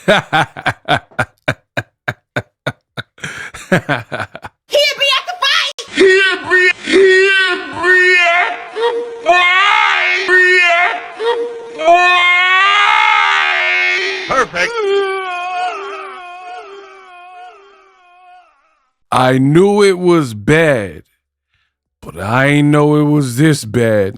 He'll be at the fight. He'll be at the fight. Perfect. I knew it was bad, but I ain't know it was this bad.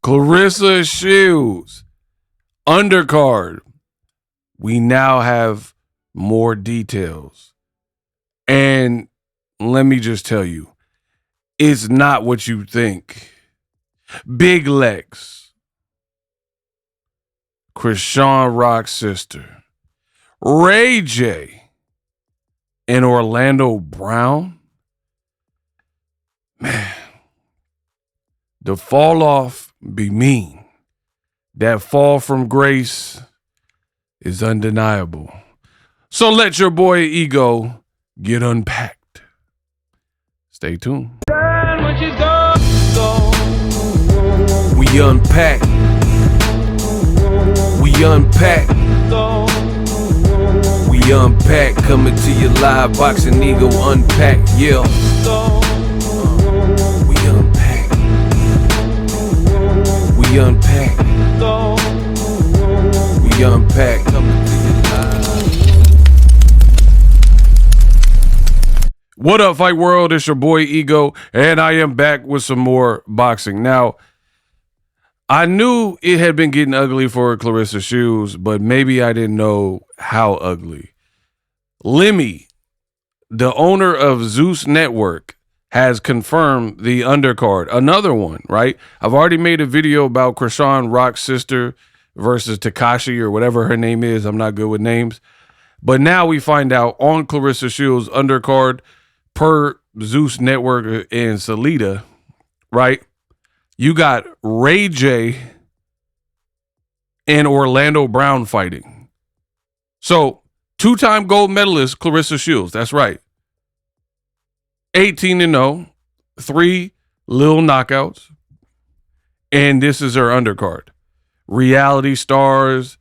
Claressa Shields, undercard. We now have more details. And let me just tell you, it's not what you think. Big legs. Krishan Rock's sister. Ray J. And Orlando Brown. Man. The fall off be mean. That fall from grace is undeniable. So let your boy Ego get unpacked. Stay tuned. We unpack. We unpack. We unpack. Coming to you live, Boxing Ego Unpacked. Yeah. We unpack. We unpack. We unpack. Coming to you live. What up, Fight World? It's your boy Ego, and I am back with some more boxing. Now, I knew it had been getting ugly for Claressa Shields, but maybe I didn't know how ugly. Remy, the owner of Zeus Network, has confirmed the undercard. Another one, right? I've already made a video about Krishan Rock's sister versus Tekashi or whatever her name is. I'm not good with names. But now we find out on Claressa Shields' undercard, per Zeus Network and Salida, right? You got Ray J and Orlando Brown fighting. So, two-time gold medalist Claressa Shields. That's right. 18-0, 3 little knockouts, and this is her undercard. Reality stars,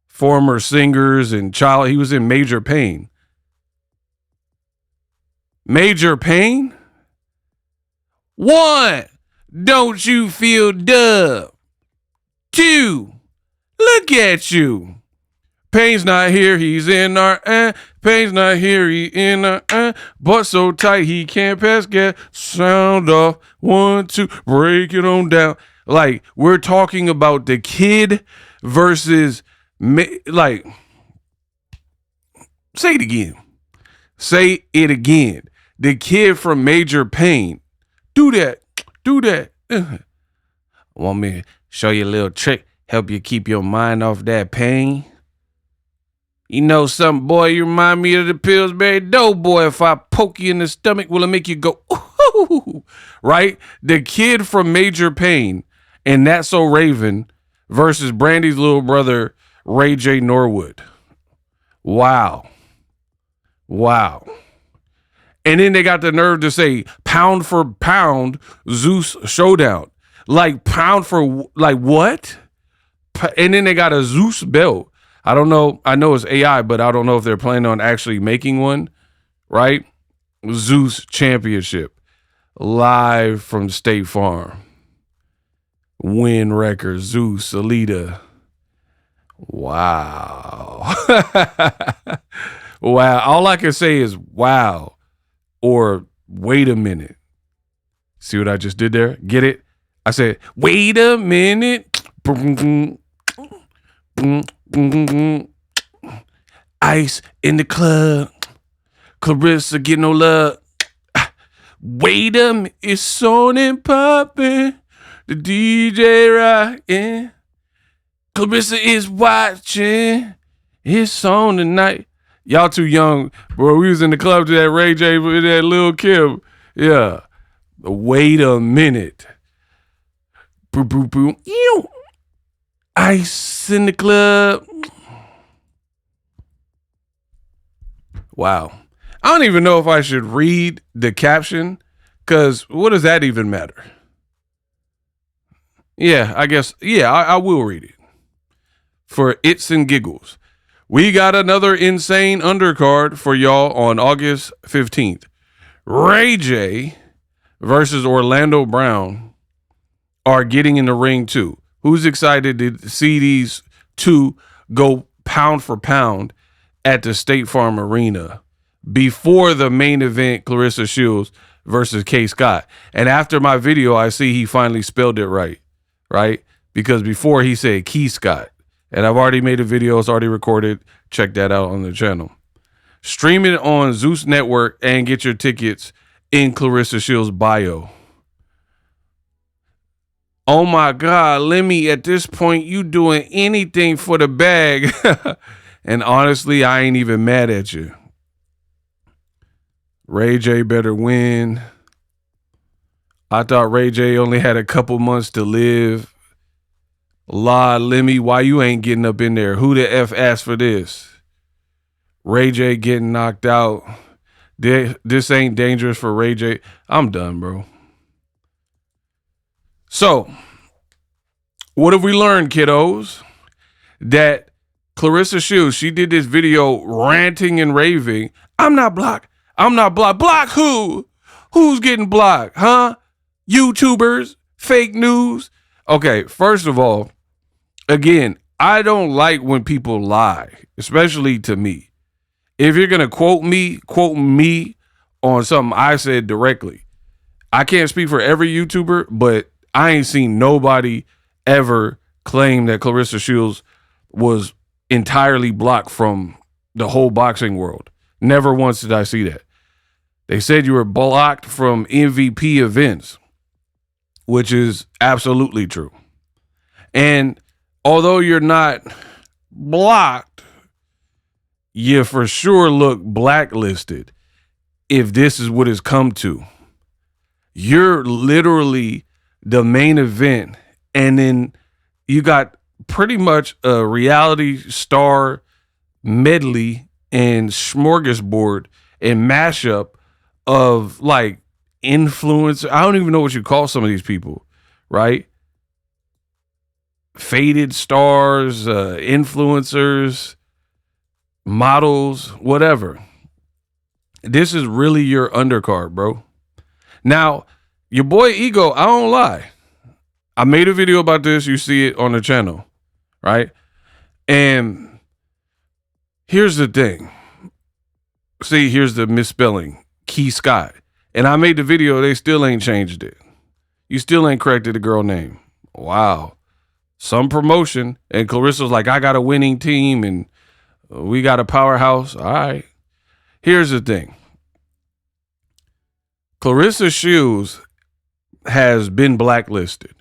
former singers, and child. He was in Major Pain. Major Pain? 1, don't you feel dumb? 2, look at you. Pain's not here, he's in our Pain's not here, he in our but so tight he can't pass gas. Sound off. 1, 2, break it on down. Like, we're talking about the kid versus like, say it again. Say it again. The kid from Major Pain. Do that. Do that. Want me to show you a little trick? Help you keep your mind off that pain? You know something, boy? You remind me of the Pillsbury Doughboy. If I poke you in the stomach, will it make you go, ooh? Right? The kid from Major Pain and That's So Raven versus Brandy's little brother, Ray J. Norwood. Wow. Wow. And then they got the nerve to say pound for pound Zeus showdown. Like pound for, like what? And then they got a Zeus belt. I don't know. I know it's AI, but I don't know if they're planning on actually making one, right? Zeus Championship. Live from State Farm. WYNN Records, Zeus, Alita. Wow. Wow. All I can say is wow. Or wait a minute. See what I just did there? Get it? I said, wait a minute. Ice in the club. Claressa get no love. Wait a minute. It's on and popping. The DJ rocking. Claressa is watching. It's on tonight. Y'all too young, bro. We was in the club to that Ray J with that Lil Kim. Yeah. Wait a minute. Boop, boop, boop. Ew. Ice in the club. Wow. I don't even know if I should read the caption, because what does that even matter? Yeah, I guess. Yeah, I will read it. For its and giggles. We got another insane undercard for y'all on August 15th. Ray J versus Orlando Brown are getting in the ring too. Who's excited to see these two go pound for pound at the State Farm Arena before the main event, Claressa Shields versus K. Scott? And after my video, I see he finally spelled it right? Because before he said Key Scott. And I've already made a video. It's already recorded. Check that out on the channel. Stream it on Zeus Network and get your tickets in Claressa Shields' bio. Oh my God, Lemmy, at this point, you doing anything for the bag. And honestly, I ain't even mad at you. Ray J better win. I thought Ray J only had a couple months to live. La Lemmy, why you ain't getting up in there? Who the F asked for this? Ray J getting knocked out. This ain't dangerous for Ray J. I'm done, bro. So, what have we learned, kiddos? That Claressa Shields, she did this video ranting and raving. I'm not blocked. I'm not blocked. Block who? Who's getting blocked? Huh? YouTubers? Fake news? Okay, first of all, again, I don't like when people lie, especially to me. If you're going to quote me on something I said directly. I can't speak for every YouTuber, but I ain't seen nobody ever claim that Claressa Shields was entirely blocked from the whole boxing world. Never once did I see that. They said you were blocked from MVP events, which is absolutely true. And although you're not blocked, you for sure look blacklisted if this is what it's come to. You're literally the main event, and then you got pretty much a reality star medley and smorgasbord and mashup of like influence. I don't even know what you call some of these people, right? Faded stars, influencers, models, whatever. This is really your undercard, bro. Now, your boy Ego, I don't lie. I made a video about this. You see it on the channel, right? And here's the thing. See, here's the misspelling. Key Scott. And I made the video. They still ain't changed it. You still ain't corrected the girl name. Wow. Some promotion. And Claressa's like, I got a winning team and we got a powerhouse. All right. Here's the thing. Claressa Shields has been blacklisted.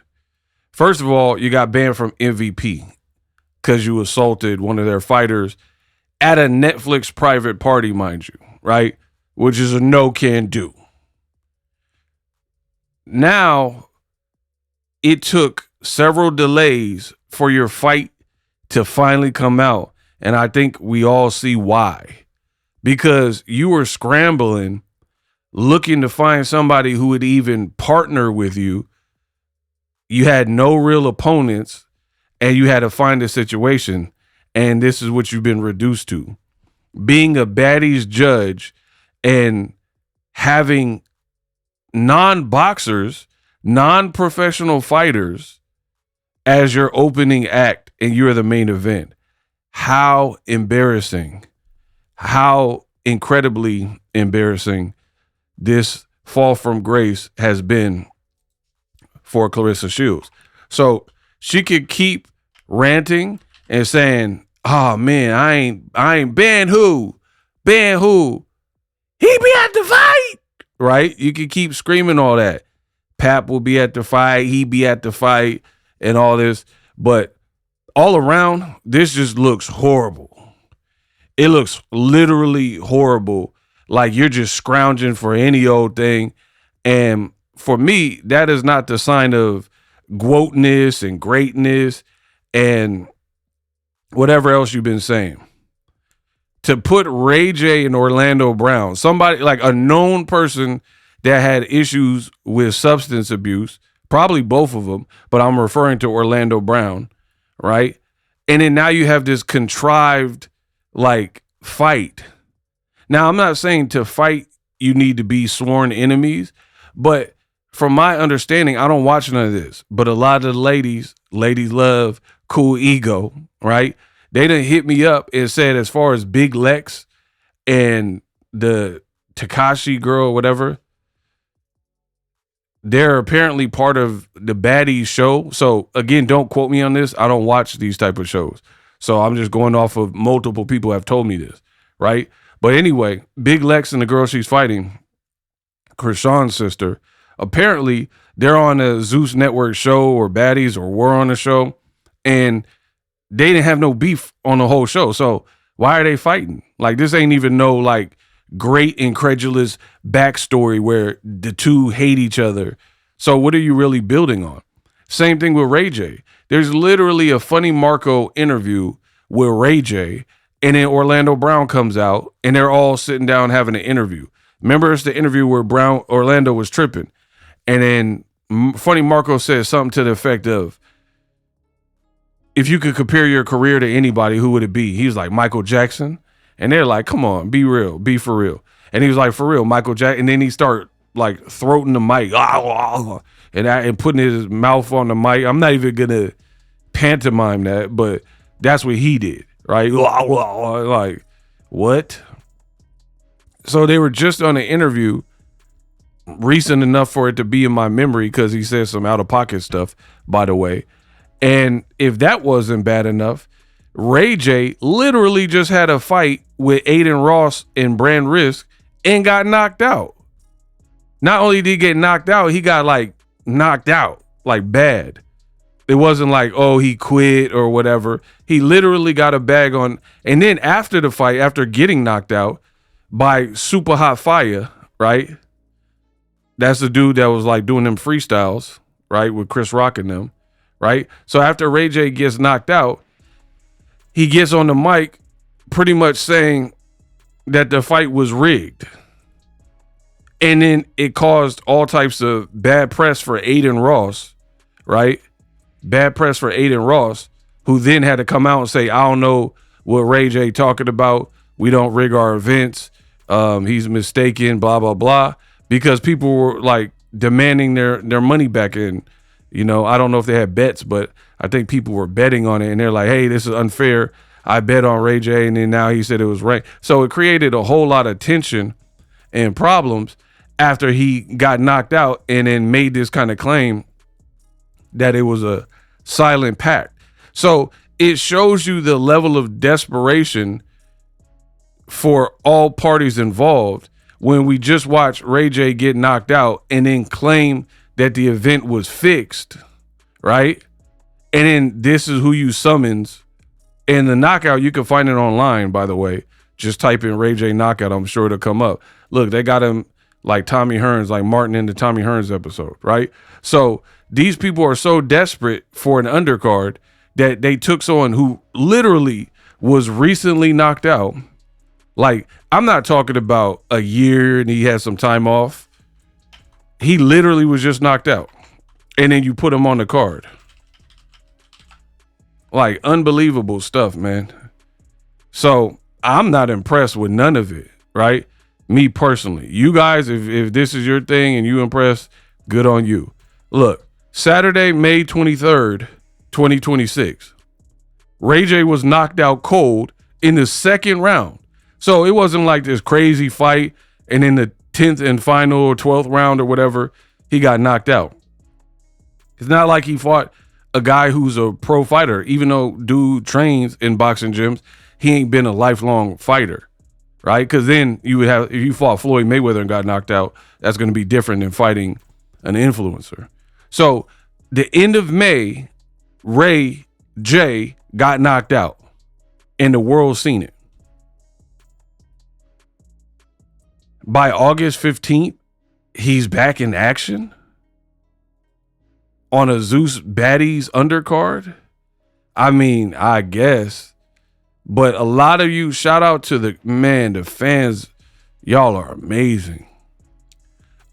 First of all, you got banned from MVP because you assaulted one of their fighters at a Netflix private party, mind you, right? Which is a no can do. Now, it took several delays for your fight to finally come out. And I think we all see why. Because you were scrambling, looking to find somebody who would even partner with you. You had no real opponents, and you had to find a situation. And this is what you've been reduced to. Being a baddies judge and having non-boxers, non-professional fighters as your opening act, and you're the main event. How embarrassing. How incredibly embarrassing this fall from grace has been for Claressa Shields. So she could keep ranting and saying, oh man, I ain't ban who? Ban who? He be at the fight, right? You can keep screaming all that. Pap will be at the fight, he be at the fight, and all this. But all around, this just looks horrible. It looks literally horrible. Like you're just scrounging for any old thing. And for me, that is not the sign of GWOATness and greatness and whatever else you've been saying. To put Ray J and Orlando Brown, somebody like a known person that had issues with substance abuse, probably both of them, but I'm referring to Orlando Brown, right? And then now you have this contrived like fight. Now, I'm not saying to fight you need to be sworn enemies, but from my understanding, I don't watch none of this, but a lot of the ladies love Cool Ego, right? They done hit me up and said as far as Big Lex and the Tekashi girl, whatever, they're apparently part of the Baddies show. So again, don't quote me on this. I don't watch these type of shows. So I'm just going off of multiple people have told me this, right? But anyway, Big Lex and the girl she's fighting, Krishan's sister, apparently they're on a Zeus Network show or Baddies or were on a show, and they didn't have no beef on the whole show. So why are they fighting? Like, this ain't even no like great incredulous backstory where the two hate each other. So what are you really building on? Same thing with Ray J. There's literally a Funny Marco interview with Ray J, and then Orlando Brown comes out and they're all sitting down having an interview. Remember, it's the interview where Orlando was tripping. And then Funny Marco says something to the effect of, if you could compare your career to anybody, who would it be? He was like, Michael Jackson. And they're like, come on, be real, be for real. And he was like, for real, Michael Jackson. And then he started like throating the mic and putting his mouth on the mic. I'm not even going to pantomime that, but that's what he did, right? Like, what? So they were just on an interview recent enough for it to be in my memory because he said some out-of-pocket stuff, by the way. And if that wasn't bad enough, Ray J literally just had a fight with Aiden Ross and Brand Risk and got knocked out. Not only did he get knocked out, he got like knocked out, like bad. It wasn't like, oh, he quit or whatever. He literally got a bag on. And then after the fight, after getting knocked out by Super Hot Fire, right? That's the dude that was like doing them freestyles, right? With Chris Rock and them, right? So after Ray J gets knocked out, he gets on the mic pretty much saying that the fight was rigged. And then it caused all types of bad press for Aiden Ross, right? Bad press for Aiden Ross, who then had to come out and say, I don't know what Ray J talking about. We don't rig our events. He's mistaken, blah, blah, blah. Because people were like demanding their money back in. You know, I don't know if they had bets, but I think people were betting on it. And they're like, hey, this is unfair. I bet on Ray J. And then now he said it was right. So it created a whole lot of tension and problems after he got knocked out and then made this kind of claim that it was a silent pact. So it shows you the level of desperation for all parties involved when we just watched Ray J get knocked out and then claim that the event was fixed, right? And then this is who you summons. And the knockout, you can find it online, by the way. Just type in Ray J knockout. I'm sure it'll come up. Look, they got him like Tommy Hearns, like Martin in the Tommy Hearns episode, right? So these people are so desperate for an undercard that they took someone who literally was recently knocked out. Like, I'm not talking about a year and he had some time off. He literally was just knocked out. And then you put him on the card. Like, unbelievable stuff, man. So I'm not impressed with none of it, right? Me personally. You guys, if this is your thing and you impressed, good on you. Look, Saturday, May 23rd, 2026. Ray J was knocked out cold in the second round. So it wasn't like this crazy fight and in the 10th and final or 12th round or whatever, he got knocked out. It's not like he fought a guy who's a pro fighter. Even though dude trains in boxing gyms, he ain't been a lifelong fighter, right? Because then you would have, if you fought Floyd Mayweather and got knocked out, that's going to be different than fighting an influencer. So the end of May, Ray J got knocked out and the world's seen it. By August 15th, he's back in action. on a Zeus Baddies undercard? I mean, I guess. But a lot of you, shout out to the fans. Y'all are amazing.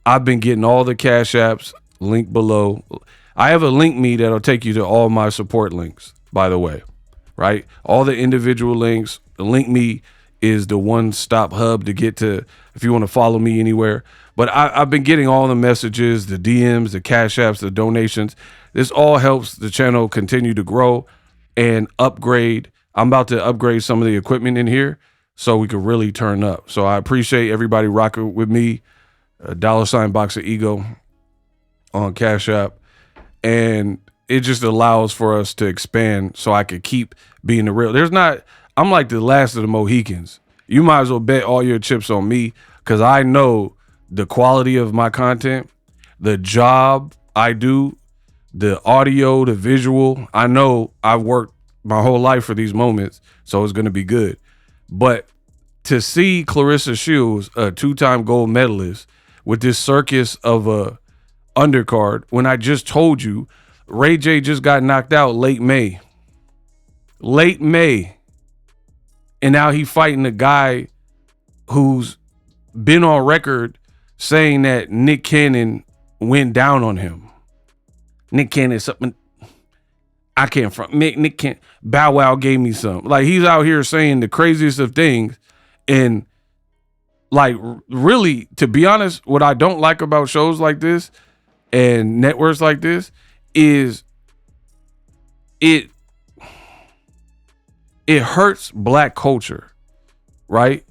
I've been getting all the Cash Apps, link below. I have a link me that'll take you to all my support links, by the way, right? All the individual links. The link me is the one-stop hub to get to if you want to follow me anywhere. But I've been getting all the messages, the DMs, the Cash Apps, the donations. This all helps the channel continue to grow and upgrade. I'm about to upgrade some of the equipment in here so we can really turn up. So I appreciate everybody rocking with me. $BoxingEgo on Cash App. And it just allows for us to expand so I could keep being the real. I'm like the last of the Mohicans. You might as well bet all your chips on me because I know the quality of my content, the job I do, the audio, the visual. I know I've worked my whole life for these moments, so it's going to be good. But to see Claressa Shields, a 2-time gold medalist, with this circus of a undercard, when I just told you Ray J just got knocked out late May. And now he fighting a guy who's been on record saying that Nick Cannon went down on him. Nick Cannon something I can't front. Nick Cannon, Bow Wow gave me some. Like, he's out here saying the craziest of things. And like, really, to be honest, what I don't like about shows like this and networks like this is it hurts black culture, right?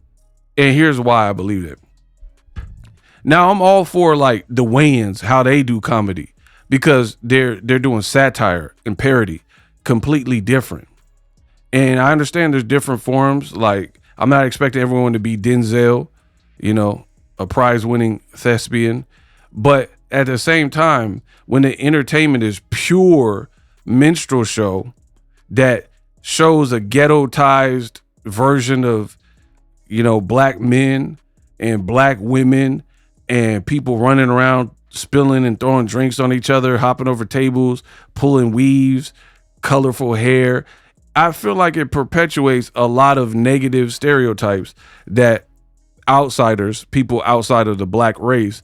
And here's why I believe it. Now, I'm all for like the WYNNs, how they do comedy, because they're doing satire and parody, completely different. And I understand there's different forms. Like, I'm not expecting everyone to be Denzel, you know, a prize-winning thespian. But at the same time, when the entertainment is pure minstrel show that shows a ghetto-tized version of, you know, black men and black women and people running around spilling and throwing drinks on each other, hopping over tables, pulling weaves, colorful hair, I feel like it perpetuates a lot of negative stereotypes that outsiders, people outside of the black race,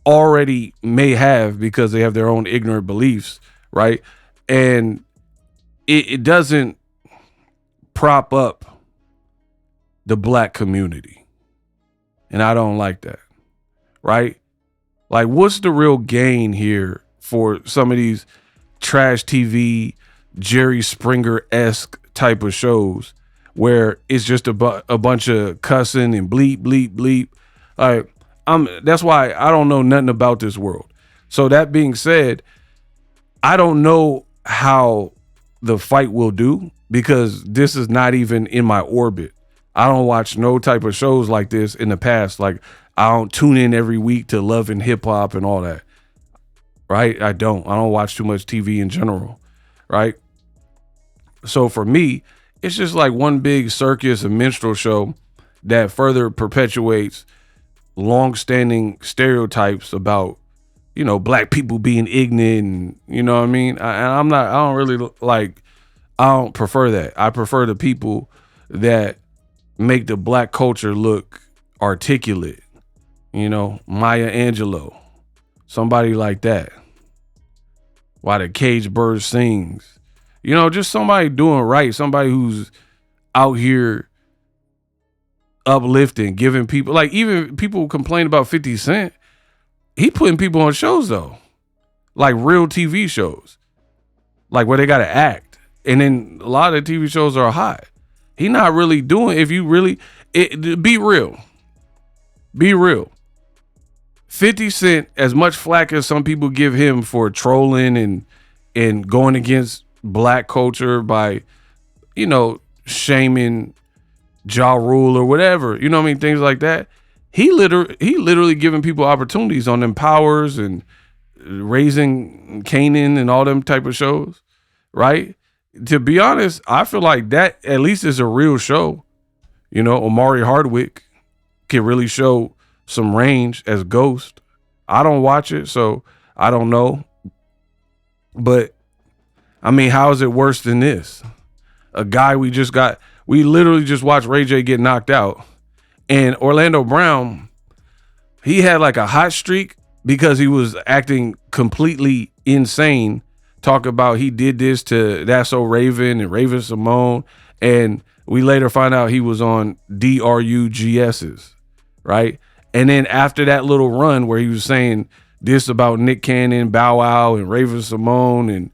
already may have because they have their own ignorant beliefs, right? And it doesn't prop up the black community. And I don't like that, right? Like, what's the real gain here for some of these trash TV, Jerry Springer-esque type of shows where it's just a bunch of cussing and bleep, bleep, bleep? Like, that's why I don't know nothing about this world. So that being said, I don't know how the fight will do because this is not even in my orbit. I don't watch no type of shows like this in the past. Like, I don't tune in every week to Love and Hip Hop and all that, right? I don't watch too much TV in general, right? So for me, it's just like one big circus and minstrel show that further perpetuates long-standing stereotypes about, you know, black people being ignorant and, you know what I mean? I don't prefer that. I prefer the people that make the black culture look articulate, you know, Maya Angelou, somebody like that. Why the Cage Bird sings, you know, just somebody doing right, somebody who's out here uplifting, giving people, like, even people complain about 50 Cent. He putting people on shows though, like real TV shows, like where they got to act. And then a lot of the TV shows are hot. He not really doing, if you really, be real. 50 Cent, as much flack as some people give him for trolling and going against black culture by, you know, shaming Ja Rule or whatever, you know what I mean, things like that. He literally giving people opportunities on them Powers and Raising Kanan and all them type of shows, right? To be honest, I feel like that at least is a real show. You know, Omari Hardwick can really show some range as Ghost. I don't watch it, so I don't know. But I mean, how is it worse than this? A guy we literally just watched Ray J get knocked out. And Orlando Brown, he had like a hot streak because he was acting completely insane. Talk about he did this to That's So Raven and Raven Simone. And we later find out he was on DRUGS's, right? And then after that little run where he was saying this about Nick Cannon, Bow Wow, and Raven Simone and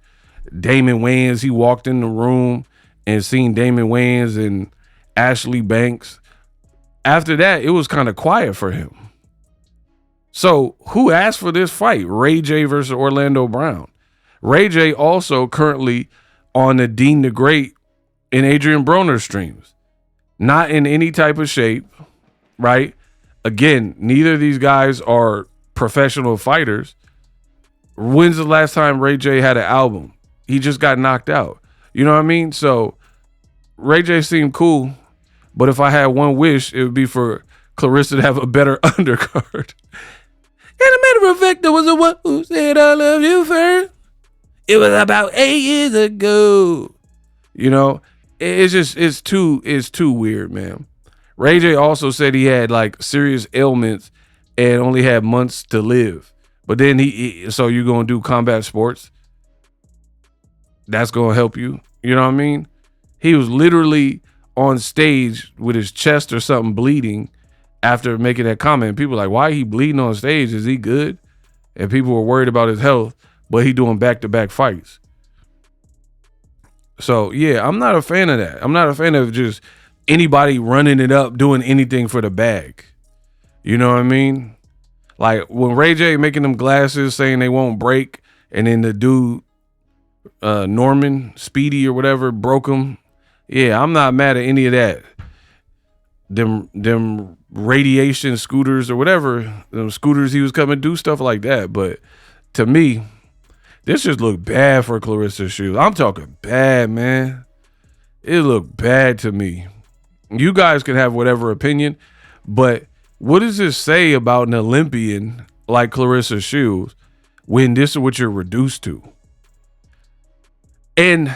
Damon Wayans, he walked in the room and seen Damon Wayans and Ashley Banks. After that, it was kind of quiet for him. So who asked for this fight? Ray J versus Orlando Brown. Ray J also currently on the Dean the Great and Adrian Broner streams. Not in any type of shape, right? Again, neither of these guys are professional fighters. When's the last time Ray J had an album? He just got knocked out. You know what I mean? So Ray J seemed cool, but if I had one wish, it would be for Claressa to have a better undercard. And a matter of fact, there was a one who said I love you first. It was about 8 years ago. You know, it's too weird, man. Ray J also said he had like serious ailments and only had months to live. But then so you're going to do combat sports? That's going to help you. You know what I mean? He was literally on stage with his chest or something bleeding after making that comment. People were like, why he bleeding on stage? Is he good? And people were worried about his health, but he doing back-to-back fights. So, yeah, I'm not a fan of that. I'm not a fan of just anybody running it up, doing anything for the bag. You know what I mean? Like when Ray J making them glasses saying they won't break, and then the dude, Norman, Speedy or whatever, broke them. Yeah, I'm not mad at any of that. Them radiation scooters or whatever, them scooters he was coming to do stuff like that. But to me, this just looked bad for Claressa Shields. I'm talking bad, man. It looked bad to me. You guys can have whatever opinion, but what does this say about an Olympian like Claressa Shields when this is what you're reduced to? And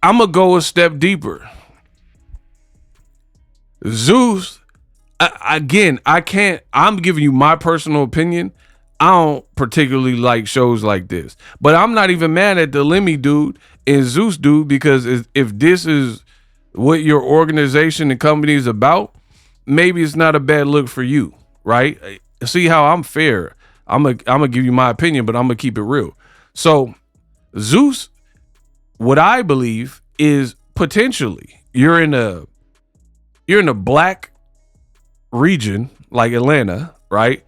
I'm going to go a step deeper. Zeus, again, I'm giving you my personal opinion. I don't particularly like shows like this, but I'm not even mad at the Lemmy dude and Zeus dude, because if this is what your organization and company is about, maybe it's not a bad look for you, right? See how I'm fair. I'm gonna give you my opinion, but I'm gonna keep it real. So Zeus, what I believe is potentially you're in a black region like Atlanta, right?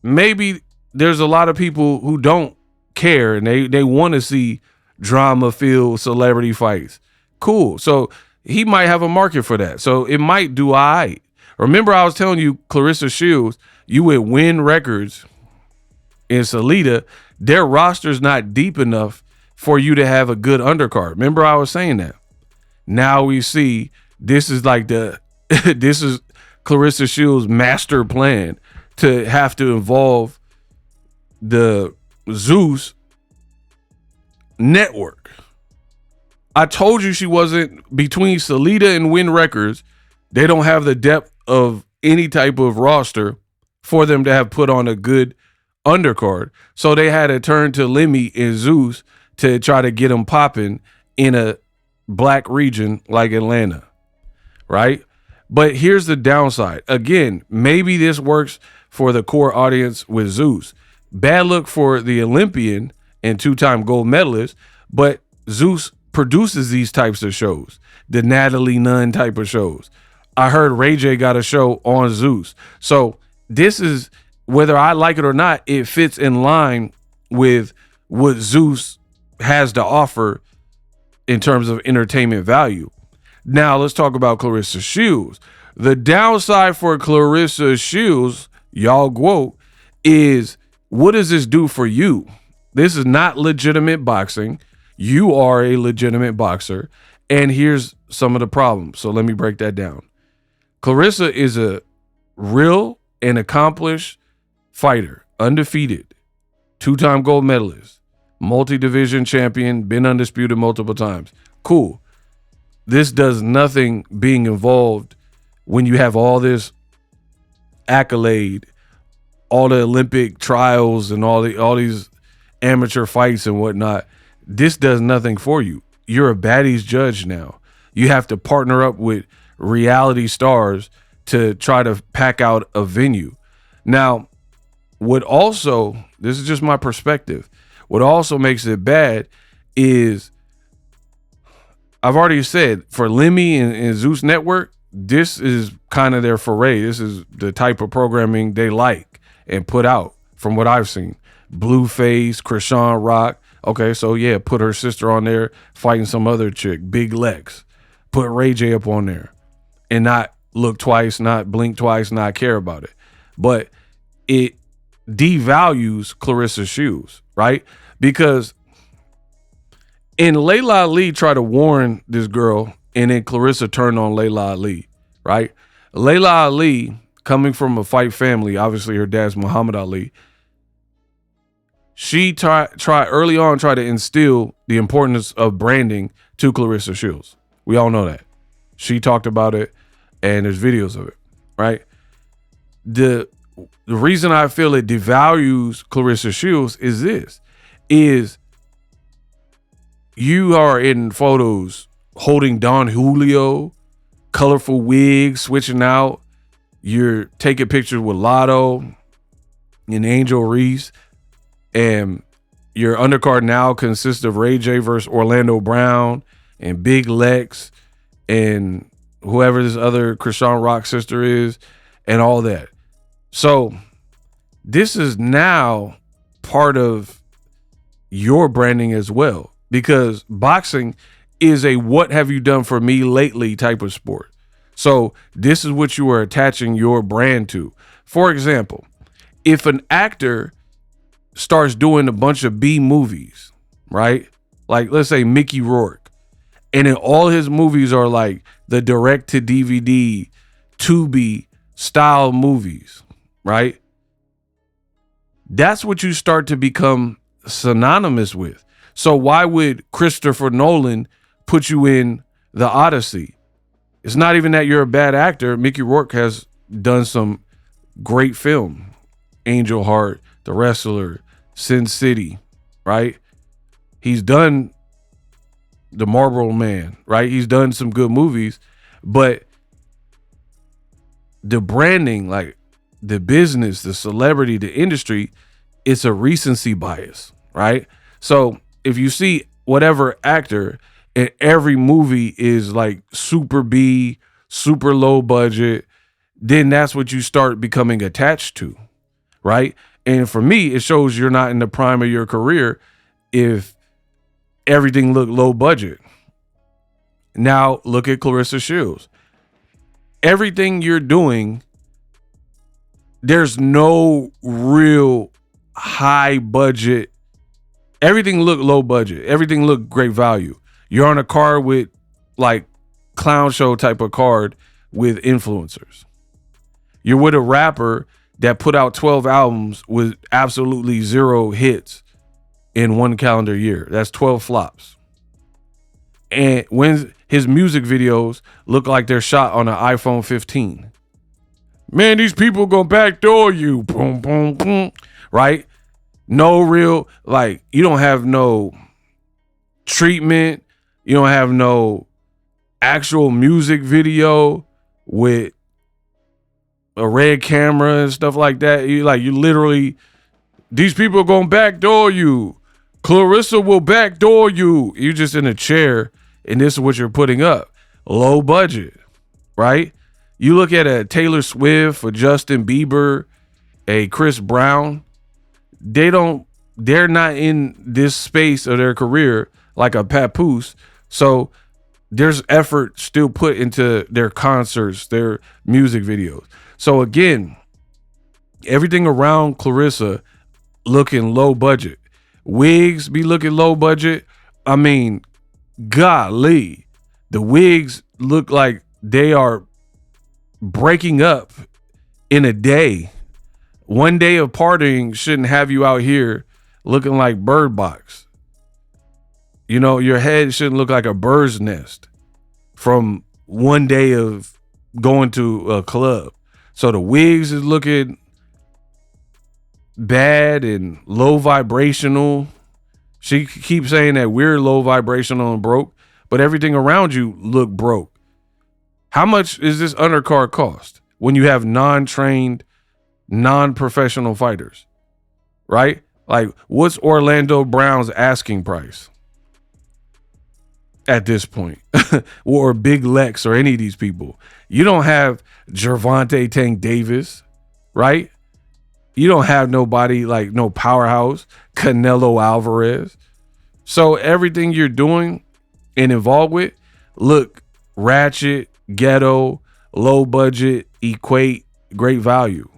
Maybe there's a lot of people who don't care and they want to see drama-filled celebrity fights. Cool. So he might have a market for that. So it might do all right. Remember I was telling you, Claressa Shields, you would WYNN Records in Salida, their roster's not deep enough for you to have a good undercard. Remember I was saying that. Now we see this is like this is Claressa Shields' master plan to have to involve the Zeus Network. I told you she wasn't between Salida and WYNN Records. They don't have the depth of any type of roster for them to have put on a good undercard. So they had to turn to Lemmy and Zeus to try to get them popping in a black region like Atlanta, right? But here's the downside. Again, maybe this works for the core audience with Zeus. Bad look for the Olympian and two-time gold medalist, but Zeus produces these types of shows, the Natalie Nunn type of shows. I heard Ray J got a show on Zeus. So this is, whether I like it or not, it fits in line with what Zeus has to offer in terms of entertainment value. Now let's talk about Claressa Shields. The downside for Claressa Shields, y'all GWOAT, is what does this do for you? This is not legitimate boxing. You are a legitimate boxer. And here's some of the problems. So let me break that down. Claressa is a real and accomplished fighter, undefeated, two-time gold medalist, multi-division champion, been undisputed multiple times. Cool. This does nothing being involved when you have all this accolade, all the Olympic trials and all these amateur fights and whatnot. This does nothing for you. You're a baddies judge now. You have to partner up with reality stars to try to pack out a venue. Now, what also, this is just my perspective, what also makes it bad is, I've already said, for REMY and Zeus Network, this is kind of their foray. This is the type of programming they like and put out from what I've seen. Blueface, Krishan Rock. Okay, so yeah, put her sister on there fighting some other chick, Big Lex. Put Ray J up on there and not look twice, not blink twice, not care about it. But it devalues Claressa Shields, right? Because and Layla Ali tried to warn this girl, and then Claressa turned on Layla Ali, right? Layla Ali, coming from a fight family, obviously her dad's Muhammad Ali, she tried early on, to instill the importance of branding to Claressa Shields. We all know that. She talked about it, and there's videos of it, right? The reason I feel it devalues Claressa Shields is this, is you are in photos holding Don Julio, colorful wigs, switching out. You're taking pictures with Lotto and Angel Reese. And your undercard now consists of Ray J versus Orlando Brown and Big Lex and whoever this other Krishan Rock sister is and all that. So this is now part of your branding as well, because boxing is a what have you done for me lately type of sport. So this is what you are attaching your brand to. For example, if an actor starts doing a bunch of B movies, right? Like let's say Mickey Rourke, and then all his movies are like the direct to DVD, Tubi style movies, right? That's what you start to become synonymous with. So why would Christopher Nolan put you in The Odyssey? It's not even that you're a bad actor. Mickey Rourke has done some great film. Angel Heart, The Wrestler, Sin City, right? He's done The Marlboro Man, right? He's done some good movies, but the branding, like the business, the celebrity, the industry, it's a recency bias, right? So if you see whatever actor in every movie is like super B, super low budget, then that's what you start becoming attached to, right? And for me, it shows you're not in the prime of your career if everything looked low budget. Now look at Claressa Shields. Everything you're doing, there's no real high budget. Everything looked low budget. Everything looked great value. You're on a card with like clown show type of card with influencers. You're with a rapper that put out 12 albums with absolutely 0 hits in one calendar year. That's 12 flops. And when his music videos look like they're shot on an iPhone 15. Man, these people gonna backdoor you. Boom, boom, boom. Right? No real, like, you don't have no treatment. You don't have no actual music video with a red camera and stuff like that. You literally, these people are gonna backdoor you. Claressa will backdoor you. You're just in a chair and this is what you're putting up. Low budget, right? You look at a Taylor Swift, a Justin Bieber, a Chris Brown, they're not in this space of their career like a PAPOOSE. So there's effort still put into their concerts, their music videos. So again, everything around Claressa looking low budget. Wigs be looking low budget. I mean, golly, the wigs look like they are breaking up in a day. One day of partying shouldn't have you out here looking like Bird Box. You know, your head shouldn't look like a bird's nest from one day of going to a club. So the wigs is looking bad and low vibrational. She keeps saying that we're low vibrational and broke, but everything around you look broke. How much is this undercard cost when you have non-trained, non-professional fighters, right? Like, what's Orlando Brown's asking price at this point? Or Big Lex or any of these people? You don't have Gervonta Tank Davis, right? You don't have nobody like no powerhouse, Canelo Alvarez. So everything you're doing and involved with look ratchet, ghetto, low budget, equate, great value.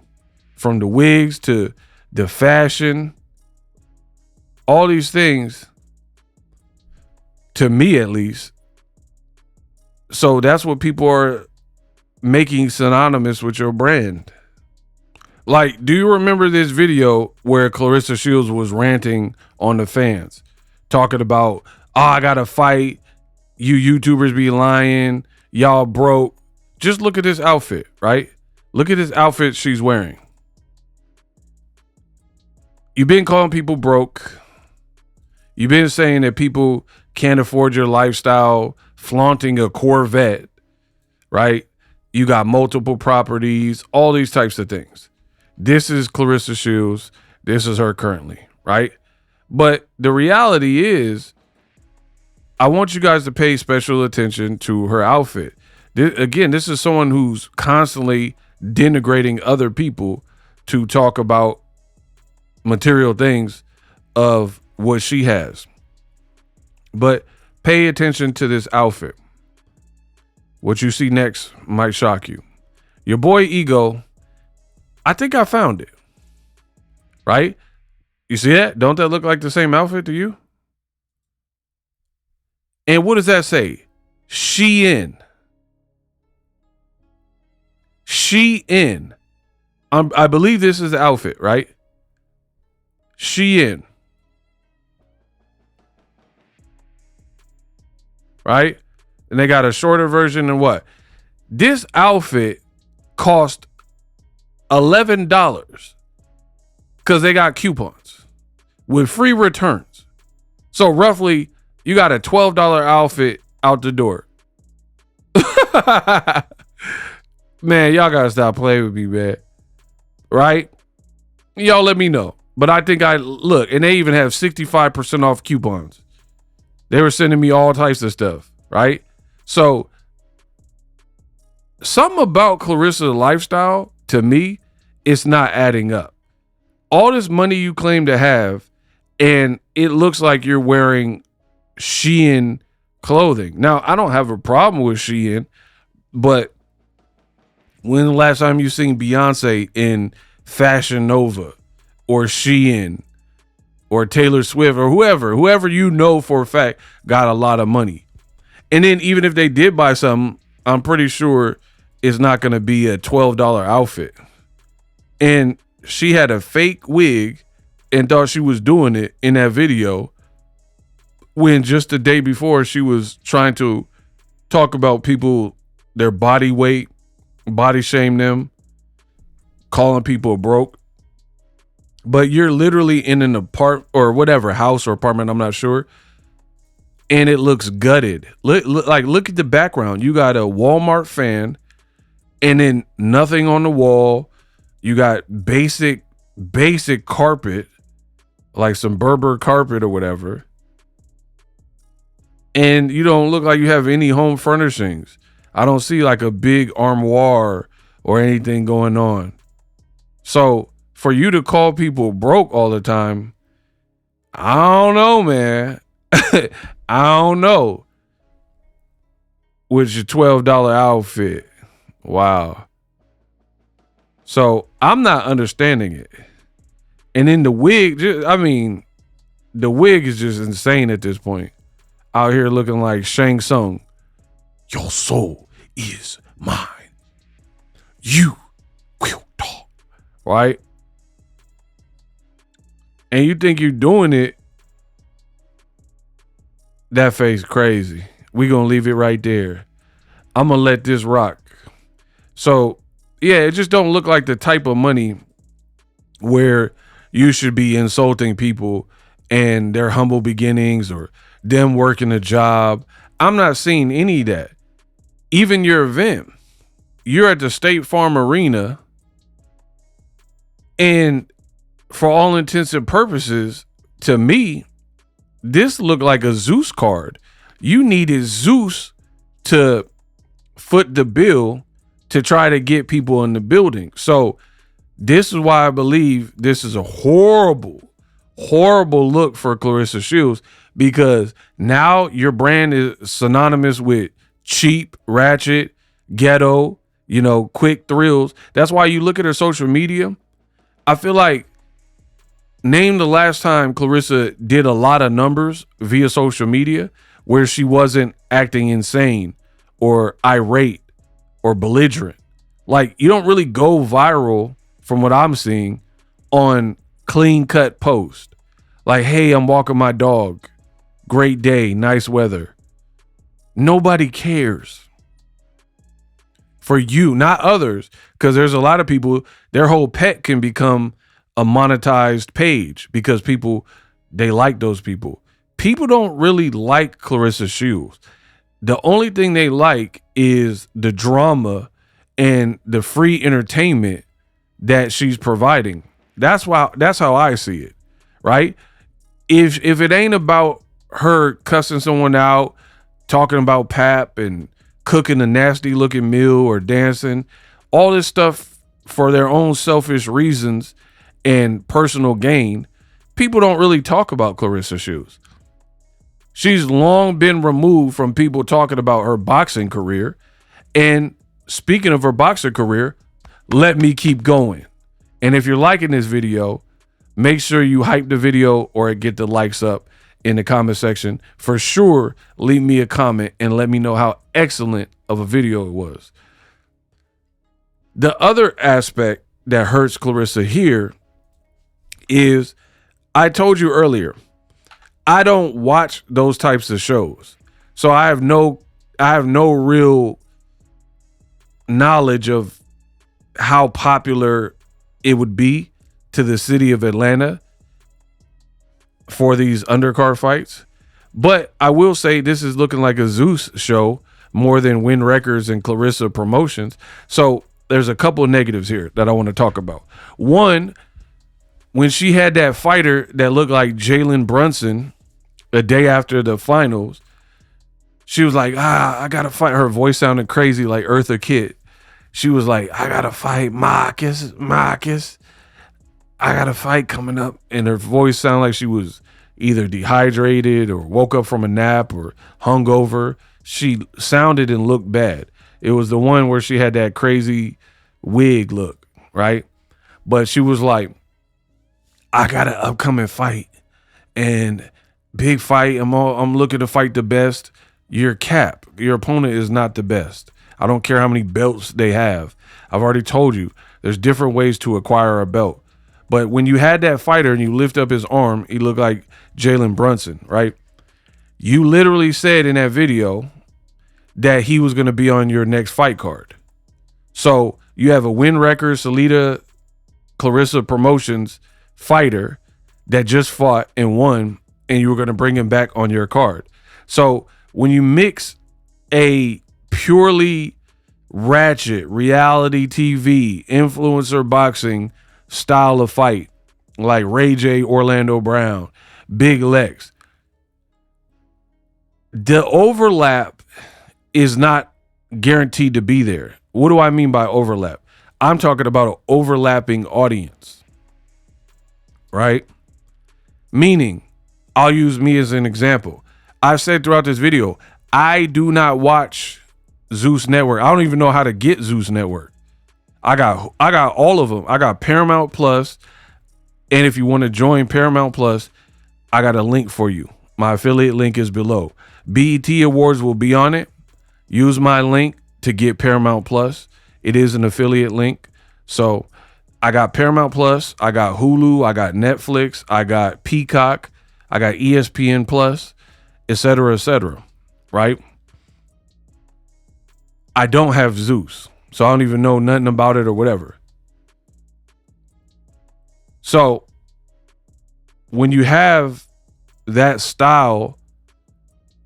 From the wigs to the fashion, all these things, to me at least. So that's what people are making synonymous with your brand. Like, do you remember this video where Claressa Shields was ranting on the fans, talking about, oh, I got to fight, you YouTubers be lying, y'all broke. Just look at this outfit, right? Look at this outfit she's wearing. You've been calling people broke. You've been saying that people can't afford your lifestyle, flaunting a Corvette, right? You got multiple properties, all these types of things. This is Claressa Shields. This is her currently, right? But the reality is, I want you guys to pay special attention to her outfit. This is someone who's constantly denigrating other people to talk about material things of what she has. But pay attention to this outfit. What you see next might shock you. Your boy Ego, I think I found it. Right? You see that? Don't that look like the same outfit to you? And what does that say? SHEIN. SHEIN. I believe this is the outfit, right? SHEIN. Right? And they got a shorter version and what? This outfit cost $11 because they got coupons with free returns. So roughly, you got a $12 outfit out the door. Man, y'all gotta stop playing with me, man. Right? Y'all let me know. But I think look, and they even have 65% off coupons. They were sending me all types of stuff, right? So something about Claressa's lifestyle, to me, it's not adding up. All this money you claim to have, and it looks like you're wearing SHEIN clothing. Now, I don't have a problem with SHEIN, but when the last time you seen Beyonce in Fashion Nova or SHEIN or Taylor Swift or whoever you know for a fact got a lot of money? And then even if they did buy something, I'm pretty sure it's not going to be a $12 outfit. And she had a fake wig and thought she was doing it in that video, when just the day before she was trying to talk about people, their body weight, body shame them, calling people broke. But you're literally in an apartment or whatever, house or apartment, I'm not sure, and it looks gutted. Look at the background. You got a Walmart fan and then nothing on the wall. You got basic carpet, like some Berber carpet or whatever. And you don't look like you have any home furnishings. I don't see like a big armoire or anything going on. So for you to call people broke all the time, I don't know, man. I don't know. With your $12 outfit. Wow. So I'm not understanding it. And then the wig, the wig is just insane at this point. Out here looking like Shang Tsung. Your soul is mine. You will talk. Right? And you think you're doing it That face crazy. We gonna leave it right there. I'm gonna let this rock. So yeah, it just don't look like the type of money where you should be insulting people and their humble beginnings or them working a job. I'm not seeing any of that. Even your event, you're at the State Farm Arena, and for all intents and purposes, to me, this looked like a Zeus card. You needed Zeus to foot the bill to try to get people in the building. So this is why I believe this is a horrible look for Claressa Shields, because now your brand is synonymous with cheap, ratchet, ghetto, quick thrills. That's why you look at her social media. I feel like, name the last time Claressa did a lot of numbers via social media where she wasn't acting insane or irate or belligerent. Like, you don't really go viral, from what I'm seeing, on clean cut post. Like, hey, I'm walking my dog. Great day, nice weather. Nobody cares. For you, not others, because there's a lot of people, their whole pet can become a monetized page because they like those people. People don't really like Claressa Shields. The only thing they like is the drama and the free entertainment that she's providing. That's how I see it, right? If it ain't about her cussing someone out, talking about pap and cooking a nasty looking meal or dancing, all this stuff for their own selfish reasons and personal gain, people don't really talk about Claressa Shields. She's long been removed from people talking about her boxing career. And speaking of her boxing career, let me keep going. And if you're liking this video, make sure you hype the video or get the likes up in the comment section. For sure, leave me a comment and let me know how excellent of a video it was. The other aspect that hurts Claressa here is, I told you earlier, I don't watch those types of shows. So I have no real knowledge of how popular it would be to the city of Atlanta for these undercard fights. But I will say this is looking like a Zeus show more than WYNN Records and Claressa Promotions. So there's a couple of negatives here that I want to talk about. One, when she had that fighter that looked like Jalen Brunson the day after the finals, she was like, I got to fight. Her voice sounded crazy like Eartha Kitt. She was like, I got to fight Marcus. I got a fight coming up. And her voice sounded like she was either dehydrated or woke up from a nap or hungover. She sounded and looked bad. It was the one where she had that crazy wig look, right? But she was like, I got an upcoming fight and big fight. I'm looking to fight the best. You're cap. Your opponent is not the best. I don't care how many belts they have. I've already told you there's different ways to acquire a belt. But when you had that fighter and you lift up his arm, he looked like Jalen Brunson, right? You literally said in that video that he was going to be on your next fight card. So you have a WYNN Records, Salida, Claressa Promotions fighter that just fought and won, and you were going to bring him back on your card. So when you mix a purely ratchet reality TV influencer boxing style of fight like Ray J, Orlando Brown, Big Lex, the overlap is not guaranteed to be there. What do I mean by overlap? I'm talking about an overlapping audience, right? Meaning, I'll use me as an example. I've said throughout this video, I do not watch Zeus Network. I don't even know how to get Zeus Network. I got all of them. I got Paramount Plus, and if you want to join Paramount Plus, I got a link for you. My affiliate link is below. BET Awards will be on it. Use my link to get Paramount Plus. It is an affiliate link. So I got Paramount Plus, I got Hulu, I got Netflix, I got Peacock, I got ESPN Plus, etc., right? I don't have Zeus, so I don't even know nothing about it or whatever. So when you have that style,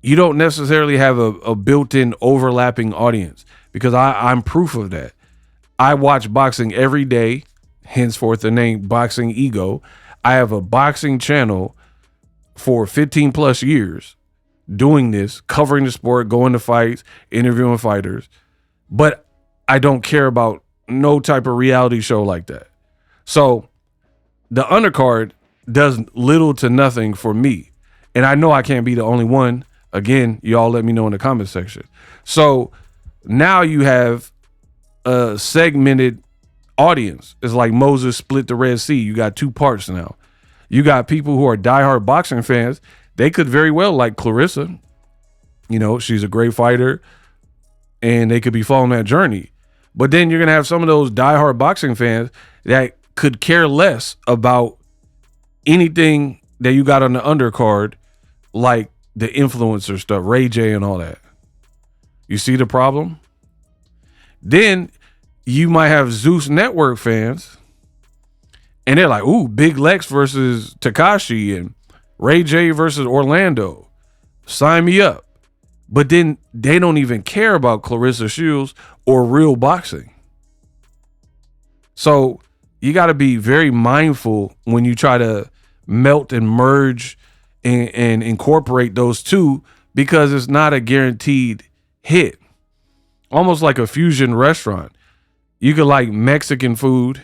you don't necessarily have a built-in overlapping audience, because I'm proof of that. I watch boxing every day, henceforth the name BOXINGEGO. I have a boxing channel for 15 plus years doing this, covering the sport, going to fights, interviewing fighters, but I don't care about no type of reality show like that. So the undercard does little to nothing for me. And I know I can't be the only one. Again, y'all let me know in the comment section. So now you have a segmented audience. It's like Moses split the Red Sea. You got two parts now. You got people who are diehard boxing fans. They could very well like Claressa. You know, she's a great fighter, and they could be following that journey. But then you're going to have some of those diehard boxing fans that could care less about anything that you got on the undercard, like the influencer stuff, Ray J and all that. You see the problem? Then you might have Zeus Network fans, and they're like, ooh, Big Lex versus Tekashi and Ray J versus Orlando. Sign me up. But then they don't even care about Claressa Shields or real boxing. So you got to be very mindful when you try to melt and merge and incorporate those two, because it's not a guaranteed hit. Almost like a fusion restaurant. You could like Mexican food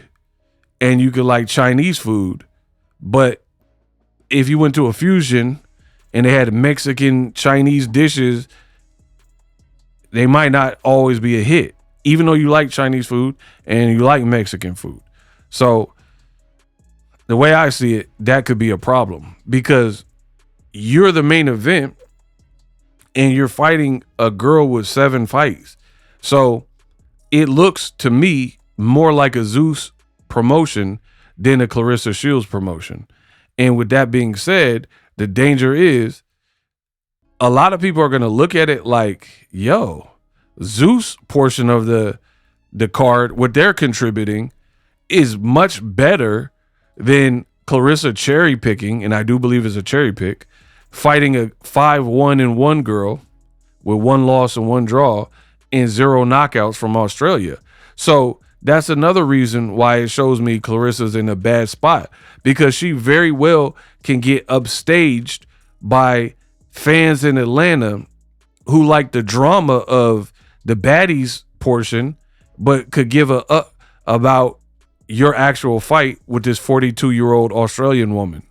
and you could like Chinese food, but if you went to a fusion and they had Mexican, Chinese dishes, they might not always be a hit, even though you like Chinese food and you like Mexican food. So the way I see it, that could be a problem, because you're the main event and you're fighting a girl with 7 fights. So it looks to me more like a Zeus promotion than a Claressa Shields promotion. And with that being said, the danger is a lot of people are going to look at it like, yo, Zeus portion of the card, what they're contributing is much better than Claressa cherry picking, and I do believe it's a cherry pick, fighting a 5-1-1 girl with 1 loss and 1 draw and 0 knockouts from Australia. So that's another reason why it shows me Claressa's in a bad spot, because she very well can get upstaged by fans in Atlanta who like the drama of the baddies portion, but could give a about your actual fight with this 42-year-old Australian woman,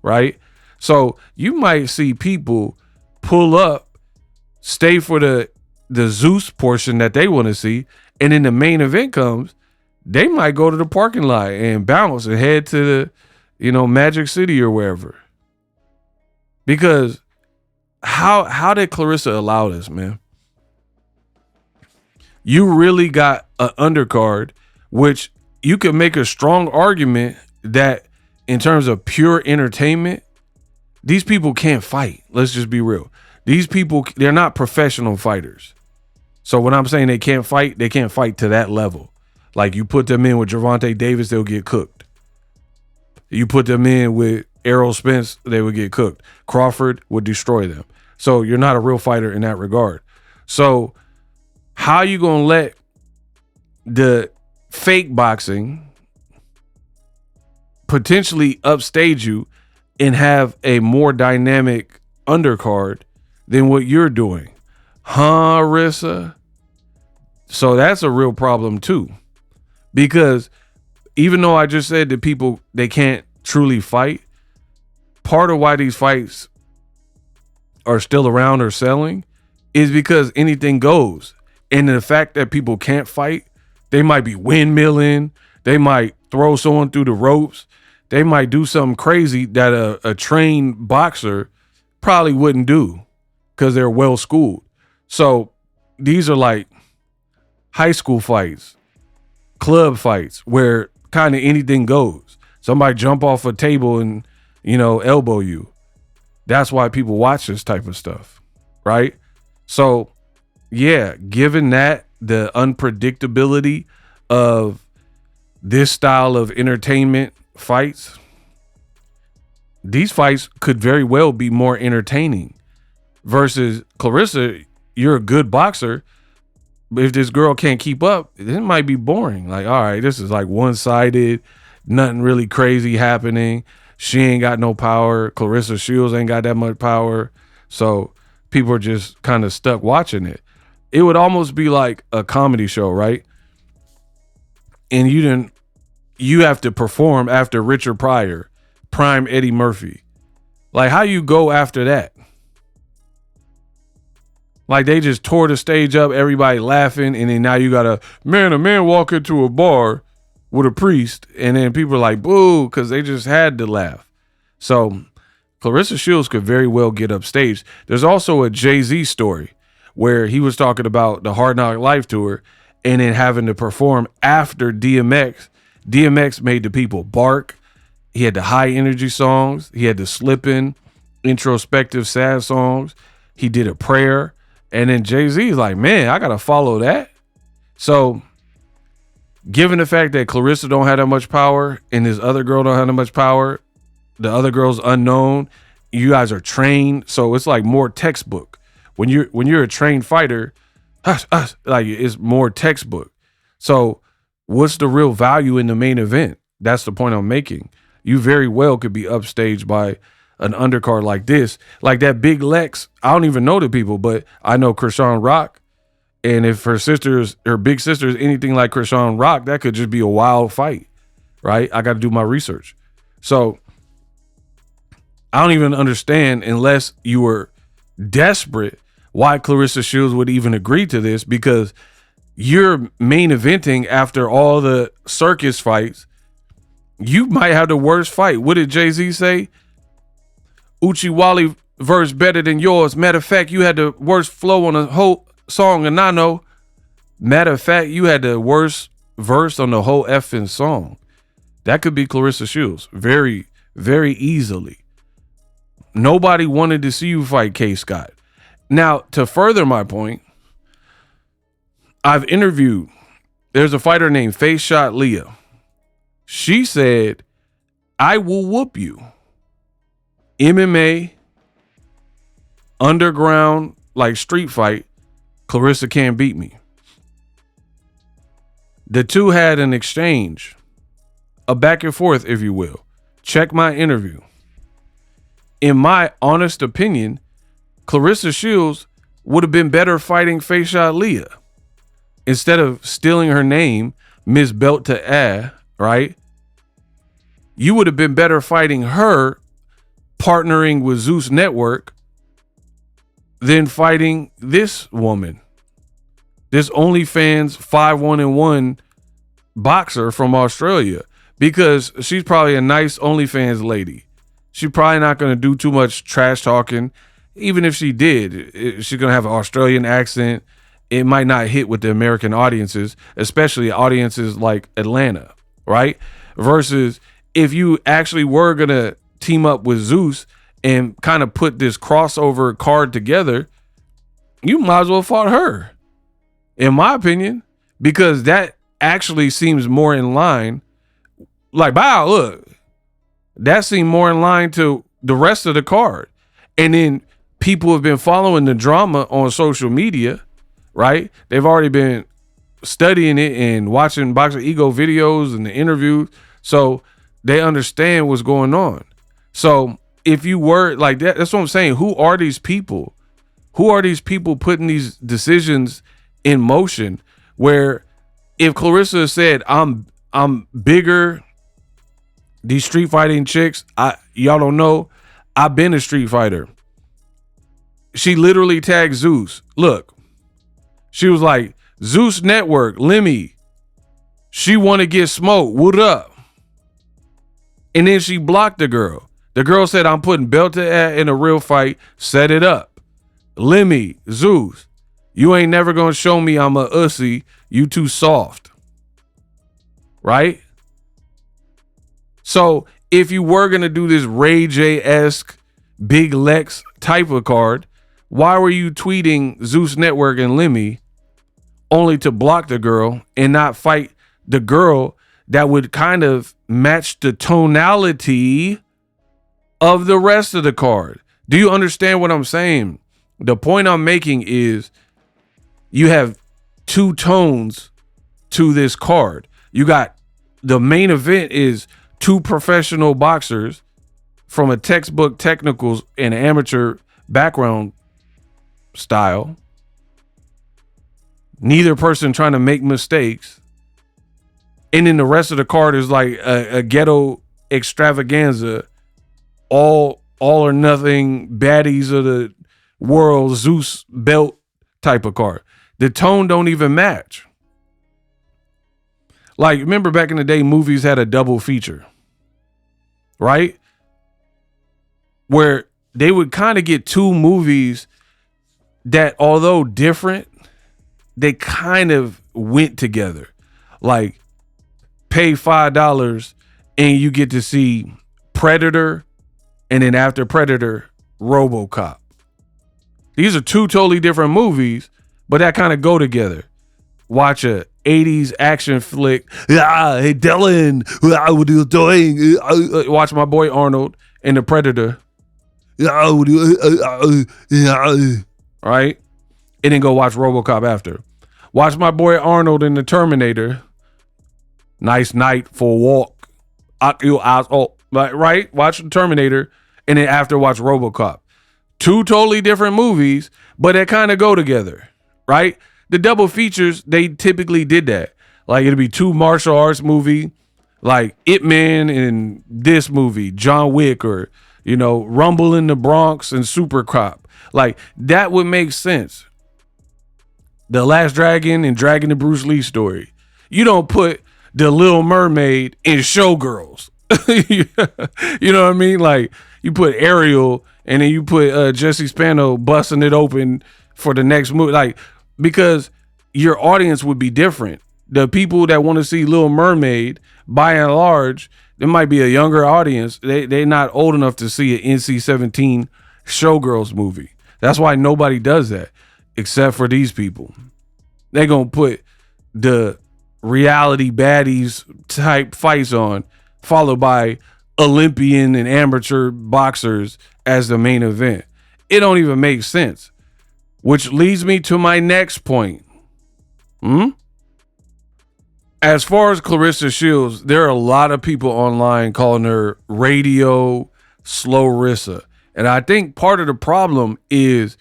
right? So you might see people pull up, stay for the Zeus portion that they want to see, and then the main event comes, they might go to the parking lot and bounce and head to the, Magic City or wherever. Because how did Claressa allow this, man? You really got an undercard, which you could make a strong argument that in terms of pure entertainment, these people can't fight. Let's just be real. These people, they're not professional fighters. So when I'm saying they can't fight to that level. Like you put them in with Gervonta Davis, they'll get cooked. You put them in with Errol Spence, they would get cooked. Crawford would destroy them. So you're not a real fighter in that regard. So how you going to let the fake boxing potentially upstage you and have a more dynamic undercard than what you're doing? Huh, Rissa? So that's a real problem too. Because even though I just said that people, they can't truly fight, part of why these fights are still around or selling is because anything goes. And the fact that people can't fight, they might be windmilling, they might throw someone through the ropes, they might do something crazy that a trained boxer probably wouldn't do because they're well schooled. So these are like high school fights, club fights, where kind of anything goes. Somebody jump off a table and, elbow you. That's why people watch this type of stuff, right? So, yeah, given that the unpredictability of this style of entertainment fights, these fights could very well be more entertaining versus Claressa. You're a good boxer. But if this girl can't keep up, it might be boring. Like, all right, this is like one-sided, nothing really crazy happening. She ain't got no power. Claressa Shields ain't got that much power. So people are just kind of stuck watching it. It would almost be like a comedy show, right? And you have to perform after Richard Pryor, prime Eddie Murphy. Like, how you go after that? Like, they just tore the stage up, everybody laughing, and then now you got a man walk into a bar with a priest, and then people are like, boo, because they just had to laugh. So Claressa Shields could very well get upstaged. There's also a Jay-Z story where he was talking about the Hard Knock Life tour and then having to perform after DMX. DMX made the people bark. He had the high energy songs. He had the slipping, introspective, sad songs. He did a prayer. And then Jay-Z is like, man, I got to follow that. So given the fact that Claressa don't have that much power and this other girl don't have that much power, the other girl's unknown, you guys are trained. So it's like more textbook. When you're a trained fighter, like it's more textbook. So what's the real value in the main event? That's the point I'm making. You very well could be upstaged by an undercard like this. Like that Big Lex, I don't even know the people, but I know Krishan Rock. And if her big sister is anything like Krishan Rock, that could just be a wild fight, right? I got to do my research. So I don't even understand, unless you were desperate, why Claressa Shields would even agree to this, because you're main eventing after all the circus fights. You might have the worst fight. What did Jay-Z say? Uchiwali verse better than yours. Matter of fact, you had the worst flow on the whole song, and I know. Matter of fact, you had the worst verse on the whole effing song. That could be Claressa Shields very, very easily. Nobody wanted to see you fight K. Scott. Now, to further my point, I've interviewed, there's a fighter named FACESHOTLIAA. She said, I will whoop you. MMA, underground, like street fight, Claressa can't beat me. The two had an exchange, a back and forth, if you will. Check my interview. In my honest opinion, Claressa Shields would have been better fighting FACESHOTLIAA. Instead of stealing her name, Miss Belt to A, right? You would have been better fighting her, partnering with Zeus Network, than fighting this woman. This OnlyFans 5-1-1 boxer from Australia, because she's probably a nice OnlyFans lady. She's probably not going to do too much trash talking. Even if she did, she's going to have an Australian accent. It might not hit with the American audiences, especially audiences like Atlanta, right? Versus if you actually were going to team up with Zeus and kind of put this crossover card together, you might as well fought her, in my opinion, because that actually seems more in line. Like, wow, look, that seemed more in line to the rest of the card. And then people have been following the drama on social media, right? They've already been studying it and watching Boxer Ego videos and the interviews. So they understand what's going on. So if you were like that, that's what I'm saying. Who are these people? Who are these people putting these decisions in motion? Where if Claressa said, I'm bigger, these street fighting chicks, y'all don't know, I've been a street fighter. She literally tagged Zeus. Look, she was like, Zeus Network, Remy, she want to get smoked. What up? And then she blocked the girl. The girl said, I'm putting Belt to A in a real fight. Set it up. Remy, Zeus, you ain't never going to show me I'm a ussy. You too soft. Right? So if you were going to do this Ray J-esque Big Lex type of card, why were you tweeting Zeus Network and Lemmy only to block the girl and not fight the girl that would kind of match the tonality of the rest of the card? Do you understand what I'm saying? The point I'm making is you have two tones to this card. You got the main event is two professional boxers from a textbook technicals and amateur background style. Neither person trying to make mistakes. And then the rest of the card is like a ghetto extravaganza, all or nothing baddies of the world, Zeus belt type of card. The tone don't even match. Like, remember back in the day, movies had a double feature, right? Where they would kind of get two movies that, although different, they kind of went together. Like, pay $5 and you get to see Predator, and then after Predator, RoboCop. These are two totally different movies, but that kind of go together. Watch a 80s action flick. Hey, Dylan, what are you doing? Watch my boy Arnold in The Predator. Right? And then go watch RoboCop after. Watch my boy Arnold in The Terminator. Nice night for a walk. Right? Watch The Terminator. And then after watch RoboCop. Two totally different movies, but they kind of go together. Right? The double features, they typically did that. Like, it'd be two martial arts movie, like Ip Man and this movie, John Wick, or, you know, Rumble in the Bronx and Super Cop. Like, that would make sense. The Last Dragon and Dragon and Bruce Lee story. You don't put The Little Mermaid in Showgirls. You know what I mean? Like, you put Ariel and then you put Jesse Spano busting it open for the next movie. Like, because your audience would be different. The people that want to see Little Mermaid, by and large, there might be a younger audience. They're not old enough to see an NC-17 Showgirls movie. That's why nobody does that, except for these people. They're going to put the reality baddies type fights on, followed by Olympian and amateur boxers as the main event. It don't even make sense. Which leads me to my next point. As far as Claressa Shields, there are a lot of people online calling her Radio Slowrissa. And I think part of the problem is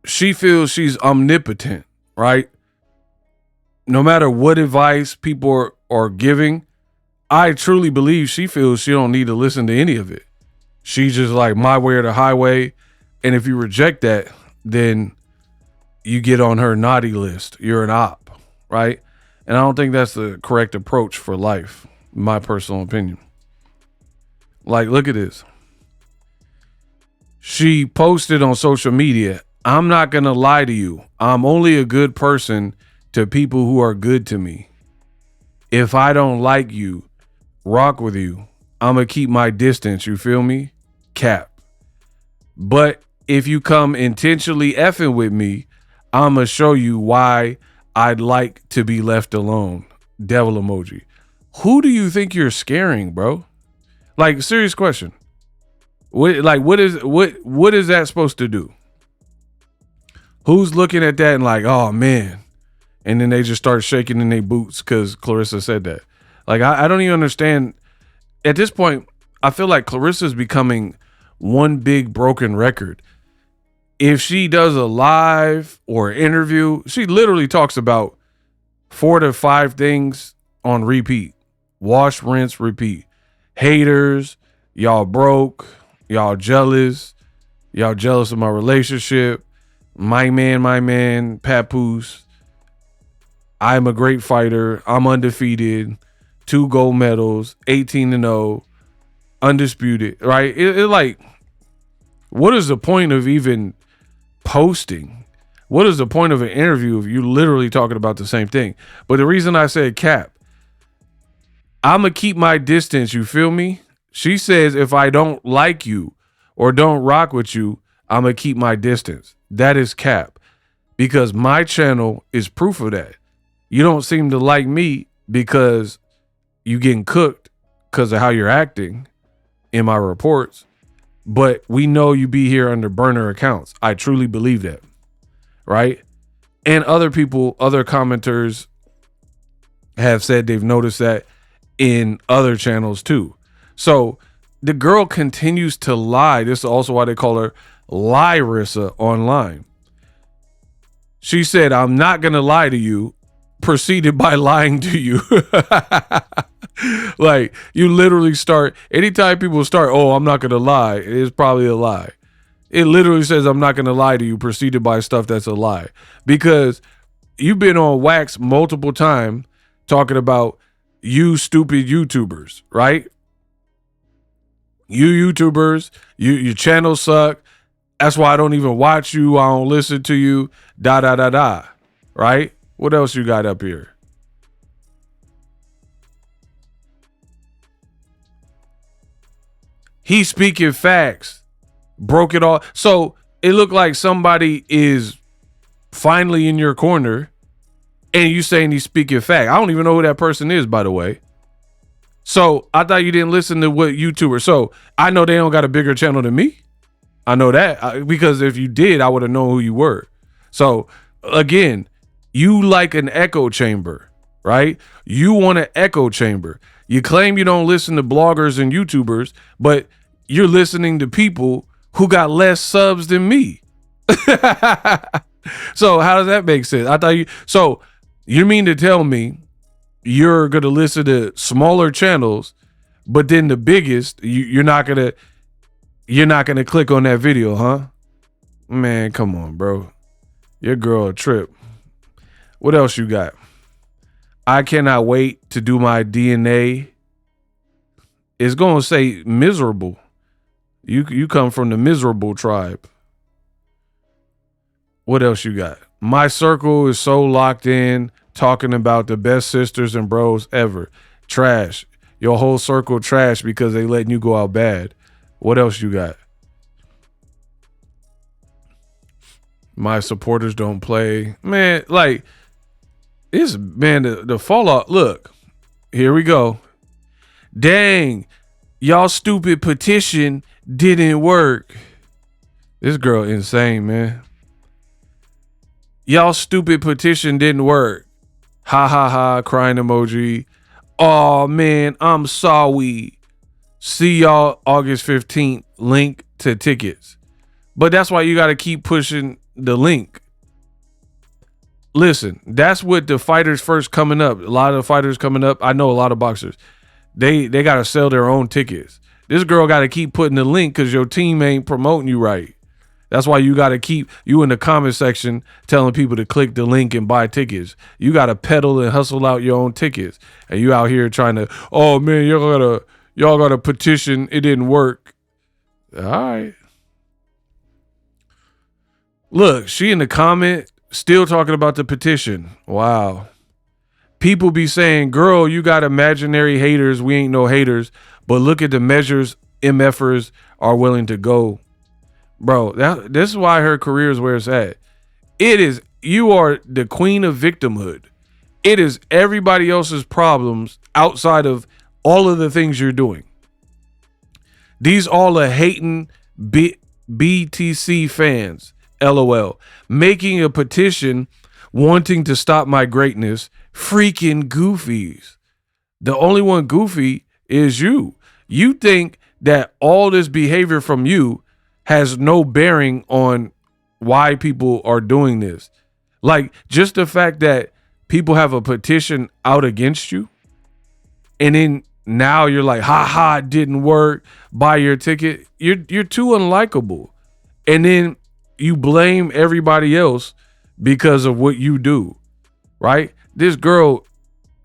she feels she's omnipotent, right? No matter what advice people are giving, I truly believe she feels she don't need to listen to any of it. She's just like, my way or the highway. And if you reject that, then you get on her naughty list. You're an op, right? And I don't think that's the correct approach for life, in my personal opinion. Like, look at this. She posted on social media, I'm not going to lie to you. I'm only a good person to people who are good to me. If I don't like you, rock with you, I'm going to keep my distance. You feel me? Cap. But if you come intentionally effing with me, I'm going to show you why I'd like to be left alone. Devil emoji. Who do you think you're scaring, bro? Like, serious question. What is that supposed to do? Who's looking at that and like, oh man, and then they just start shaking in their boots because Claressa said that? Like, I don't even understand. At this point, I feel like Claressa's becoming one big broken record. If she does a live or interview, she literally talks about 4 to 5 things on repeat. Wash, rinse, repeat. Haters, y'all broke, y'all jealous of my relationship, my man, PAPOOSE. I'm a great fighter. I'm undefeated. 2 gold medals, 18-0, undisputed, right? It like, what is the point of even posting? What is the point of an interview if you're literally talking about the same thing? But the reason I said cap, I'm going to keep my distance, you feel me? She says, if I don't like you, or don't rock with you, I'm going to keep my distance. That is cap, because my channel is proof of that. You don't seem to like me because you getting cooked because of how you're acting in my reports, but we know you be here under burner accounts. I truly believe that, right? And other people, other commenters have said they've noticed that in other channels too. So the girl continues to lie. This is also why they call her Claressa online. She said, I'm not going to lie to you, proceeded by lying to you. Like, you literally start, anytime people start, oh, I'm not going to lie, it is probably a lie. It literally says, I'm not going to lie to you, proceeded by stuff that's a lie. Because you've been on wax multiple times talking about you stupid YouTubers, right? You YouTubers, your channel suck. That's why I don't even watch you. I don't listen to you. Da, da, da, da. Right? What else you got up here? He's speaking facts. Broke it all. So it looked like somebody is finally in your corner and you saying he's speaking fact. I don't even know who that person is, by the way. So I thought you didn't listen to what YouTuber. So I know they don't got a bigger channel than me. I know that because if you did, I would have known who you were. So again, you like an echo chamber, right? You want an echo chamber. You claim you don't listen to bloggers and YouTubers, but you're listening to people who got less subs than me. So how does that make sense? I thought so you mean to tell me you're going to listen to smaller channels, but then the biggest, you're not going to click on that video, huh? Man, come on, bro. Your girl a trip. What else you got? I cannot wait to do my DNA. It's going to say miserable. You come from the miserable tribe. What else you got? My circle is so locked in, talking about the best sisters and bros ever. Trash. Your whole circle trash because they letting you go out bad. What else you got? My supporters don't play. Man, like, this, man, the fallout. Look, here we go. Dang, y'all stupid petition didn't work. This girl insane, man. Y'all stupid petition didn't work. Ha ha ha, crying emoji. Oh man, I'm sorry. See y'all August 15th. Link to tickets. But that's why you got to keep pushing the link. Listen, that's what the fighters first coming up. A lot of the fighters coming up. I know a lot of boxers. They got to sell their own tickets. This girl got to keep putting the link because your team ain't promoting you right. That's why you got to keep you in the comment section telling people to click the link and buy tickets. You got to pedal and hustle out your own tickets. And you out here trying to, oh man, y'all got a petition. It didn't work. All right. Look, she in the comment still talking about the petition. Wow. People be saying, girl, you got imaginary haters. We ain't no haters. But look at the measures MFers are willing to go. Bro, this is why her career is where it's at. It is, you are the queen of victimhood. It is everybody else's problems outside of all of the things you're doing. These all are hating BTC fans. LOL. Making a petition wanting to stop my greatness. Freaking goofies. The only one goofy is you. You think that all this behavior from you has no bearing on why people are doing this. Like, just the fact that people have a petition out against you, and then now you're like, ha ha, it didn't work, buy your ticket. You're too unlikable. And then you blame everybody else because of what you do, right? This girl,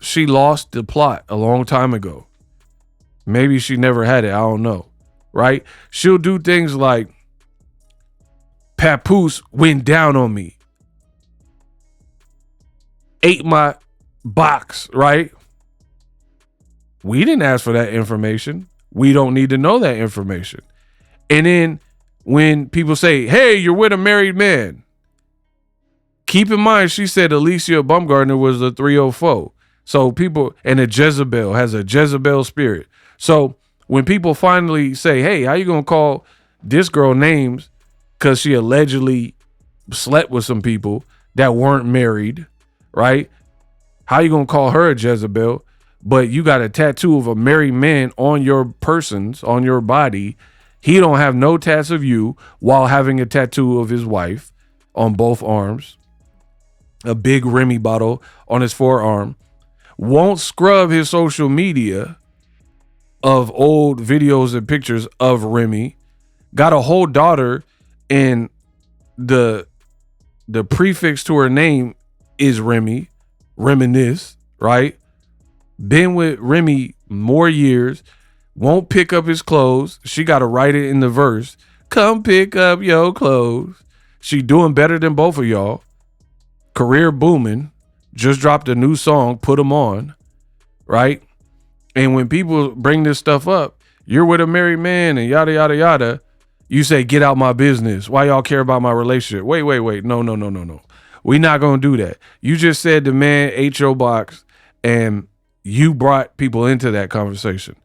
she lost the plot a long time ago. Maybe she never had it. I don't know, right? She'll do things like, PAPOOSE went down on me. Ate my box, right? We didn't ask for that information. We don't need to know that information. And then when people say, hey, you're with a married man, keep in mind, she said Alicia Baumgartner was a 304. So people, and a Jezebel, has a Jezebel spirit. So when people finally say, hey, how you going to call this girl names because she allegedly slept with some people that weren't married, right? How you going to call her a Jezebel, but you got a tattoo of a married man on your persons, on your body. He don't have no tats of you while having a tattoo of his wife on both arms. A big Remy bottle on his forearm. Won't scrub his social media of old videos and pictures of Remy. Got a whole daughter, and the prefix to her name is Remy. Reminisce, right? Been with Remy more years. Won't pick up his clothes. She got to write it in the verse. Come pick up your clothes. She doing better than both of y'all. Career booming. Just dropped a new song, Put 'Em On, right? And when people bring this stuff up, you're with a married man and yada, yada, yada, you say, get out my business. Why y'all care about my relationship? Wait. No. We not going to do that. You just said the man ate your box and you brought people into that conversation.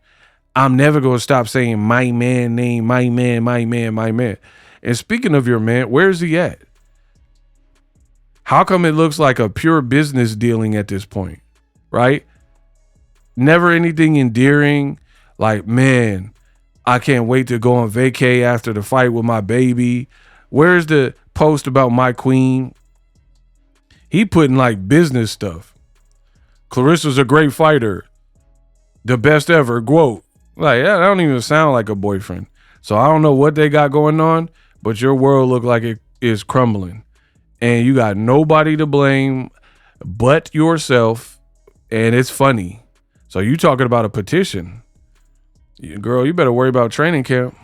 I'm never going to stop saying my man name, my man. And speaking of your man, where's he at? How come it looks like a pure business dealing at this point, right? Never anything endearing, like, man, I can't wait to go on vacay after the fight with my baby. Where's the post about my queen? He putting like business stuff. Claressa's a great fighter. The best ever, GWOAT. Like, that don't even sound like a boyfriend. So I don't know what they got going on, but your world look like it is crumbling. And you got nobody to blame but yourself, and it's funny. So you talking about a petition. Girl, you better worry about training camp.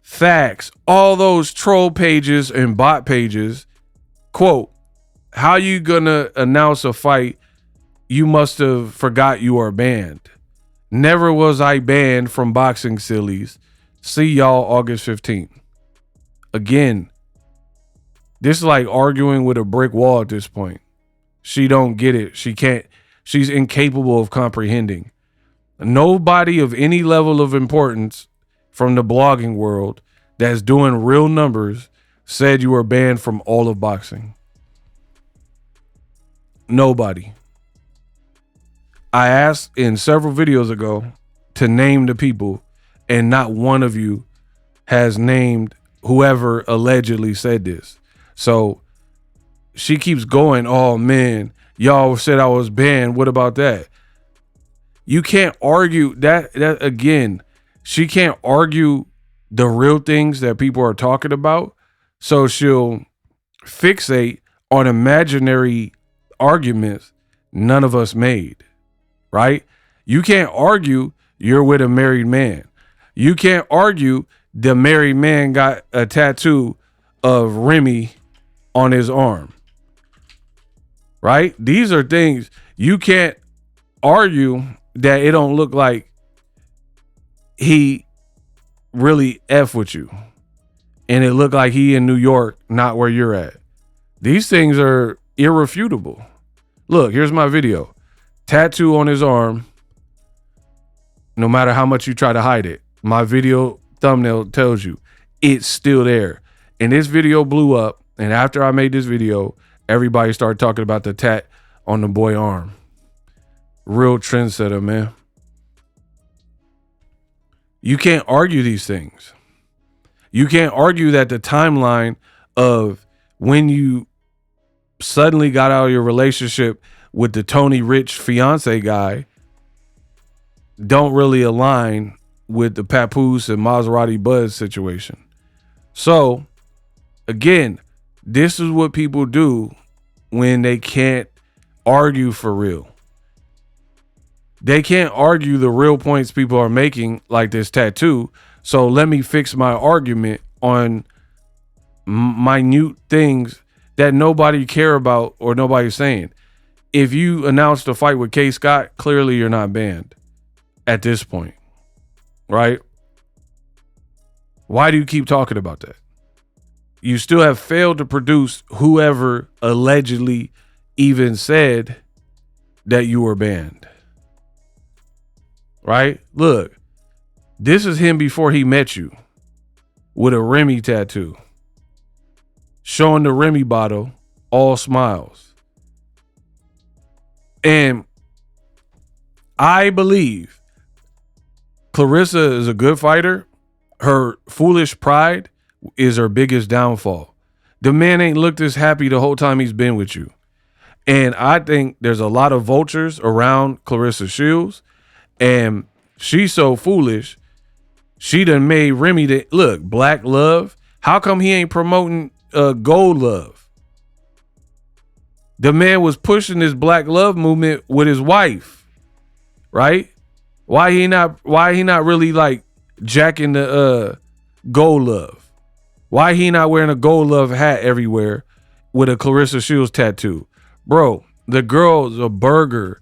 Facts. All those troll pages and bot pages, quote, how you gonna announce a fight? You must have forgot you are banned. Never was I banned from boxing, sillies. See y'all August 15th. Again, this is like arguing with a brick wall at this point. She don't get it. She can't. She's incapable of comprehending. Nobody of any level of importance from the blogging world that's doing real numbers said you were banned from all of boxing. Nobody. I asked in several videos ago to name the people, and not one of you has named whoever allegedly said this. So she keeps going, oh man, y'all said I was banned. What about that? You can't argue that again. She can't argue the real things that people are talking about. So she'll fixate on imaginary arguments none of us made, right? You can't argue you're with a married man. You can't argue the married man got a tattoo of Remy on his arm, right? These are things you can't argue that it don't look like he really F with you and it looked like he in New York, not where you're at. These things are irrefutable. Look, here's my video. Tattoo on his arm. No matter how much you try to hide it, my video thumbnail tells you it's still there. And this video blew up. And after I made this video, everybody started talking about the tat on the boy arm. Real trendsetter, man. You can't argue these things. You can't argue that the timeline of when you suddenly got out of your relationship with the Tony Rich fiance guy don't really align with the Papoose and Maserati Buzz situation. So, again, this is what people do when they can't argue for real. They can't argue the real points people are making, like this tattoo. So let me fix my argument on minute things that nobody care about or nobody's saying. If you announced a fight with K. Scott, clearly you're not banned at this point, right? Why do you keep talking about that? You still have failed to produce whoever allegedly even said that you were banned. Right? Look, this is him before he met you with a Remy tattoo, showing the Remy bottle, all smiles. And I believe Claressa is a good fighter. Her foolish pride is her biggest downfall. The man ain't looked this happy the whole time he's been with you. And I think there's a lot of vultures around Claressa Shields, and she's so foolish. She done made Remy look, black love. How come he ain't promoting gold love? The man was pushing this black love movement with his wife, right? Why he not really like jacking the gold love? Why he not wearing a gold love hat everywhere with a Claressa Shields tattoo? Bro, the girl's a burger.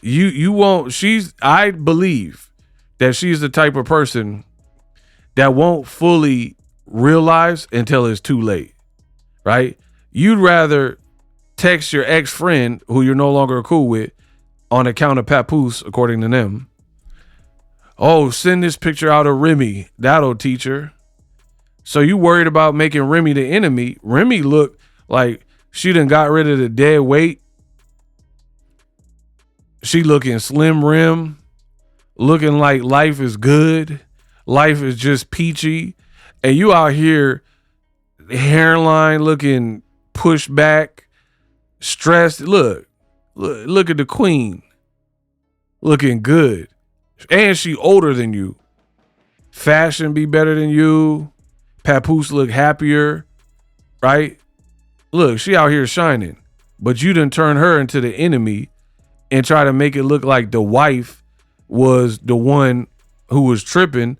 You won't, I believe that she's the type of person that won't fully realize until it's too late, right? You'd rather text your ex-friend who you're no longer cool with on account of PAPOOSE, according to them. Oh, send this picture out of Remy. That'll teach her. So you worried about making Remy the enemy. Remy looked like she done got rid of the dead weight. She looking slim rim, looking like life is good. Life is just peachy. And you out here, hairline looking pushed back, stressed. Look at the queen. Looking good. And she older than you. Fashion be better than you. Papoose look happier, right? Look, she out here shining. But you done turn her into the enemy and try to make it look like the wife was the one who was tripping.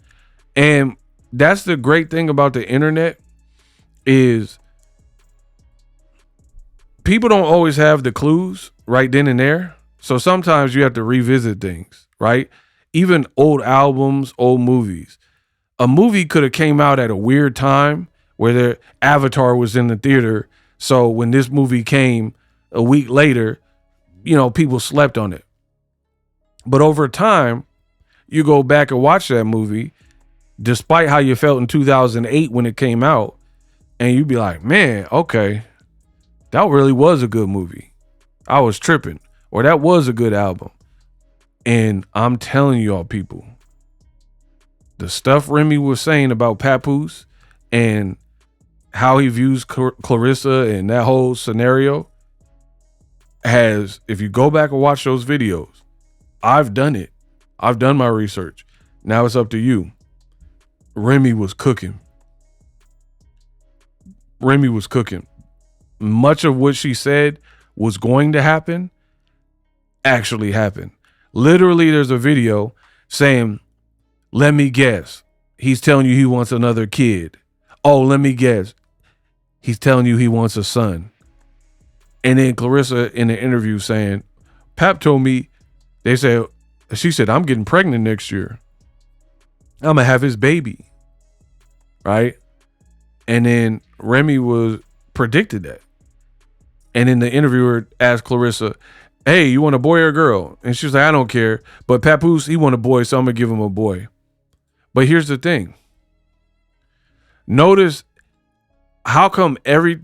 And that's the great thing about the internet is people don't always have the clues right then and there. So sometimes you have to revisit things, right? Even old albums, old movies. A movie could have came out at a weird time where their Avatar was in the theater. So when this movie came a week later, you know, people slept on it. But over time, you go back and watch that movie, despite how you felt in 2008 when it came out, and you'd be like, man, okay, that really was a good movie. I was tripping. Or that was a good album. And I'm telling y'all, people, the stuff Remy was saying about Papoose and how he views Claressa and that whole scenario has, if you go back and watch those videos, I've done it. I've done my research. Now it's up to you. Remy was cooking. Remy was cooking. Much of what she said was going to happen actually happened. Literally, there's a video saying, let me guess, he's telling you he wants another kid. Oh, let me guess, he's telling you he wants a son. And then Claressa in the interview saying, Pap told me, she said, I'm getting pregnant next year. I'm gonna have his baby. Right? And then Remy predicted that. And then the interviewer asked Claressa, hey, you want a boy or a girl? And she was like, I don't care. But Papoose, he want a boy, so I'm gonna give him a boy. But here's the thing. Notice how come every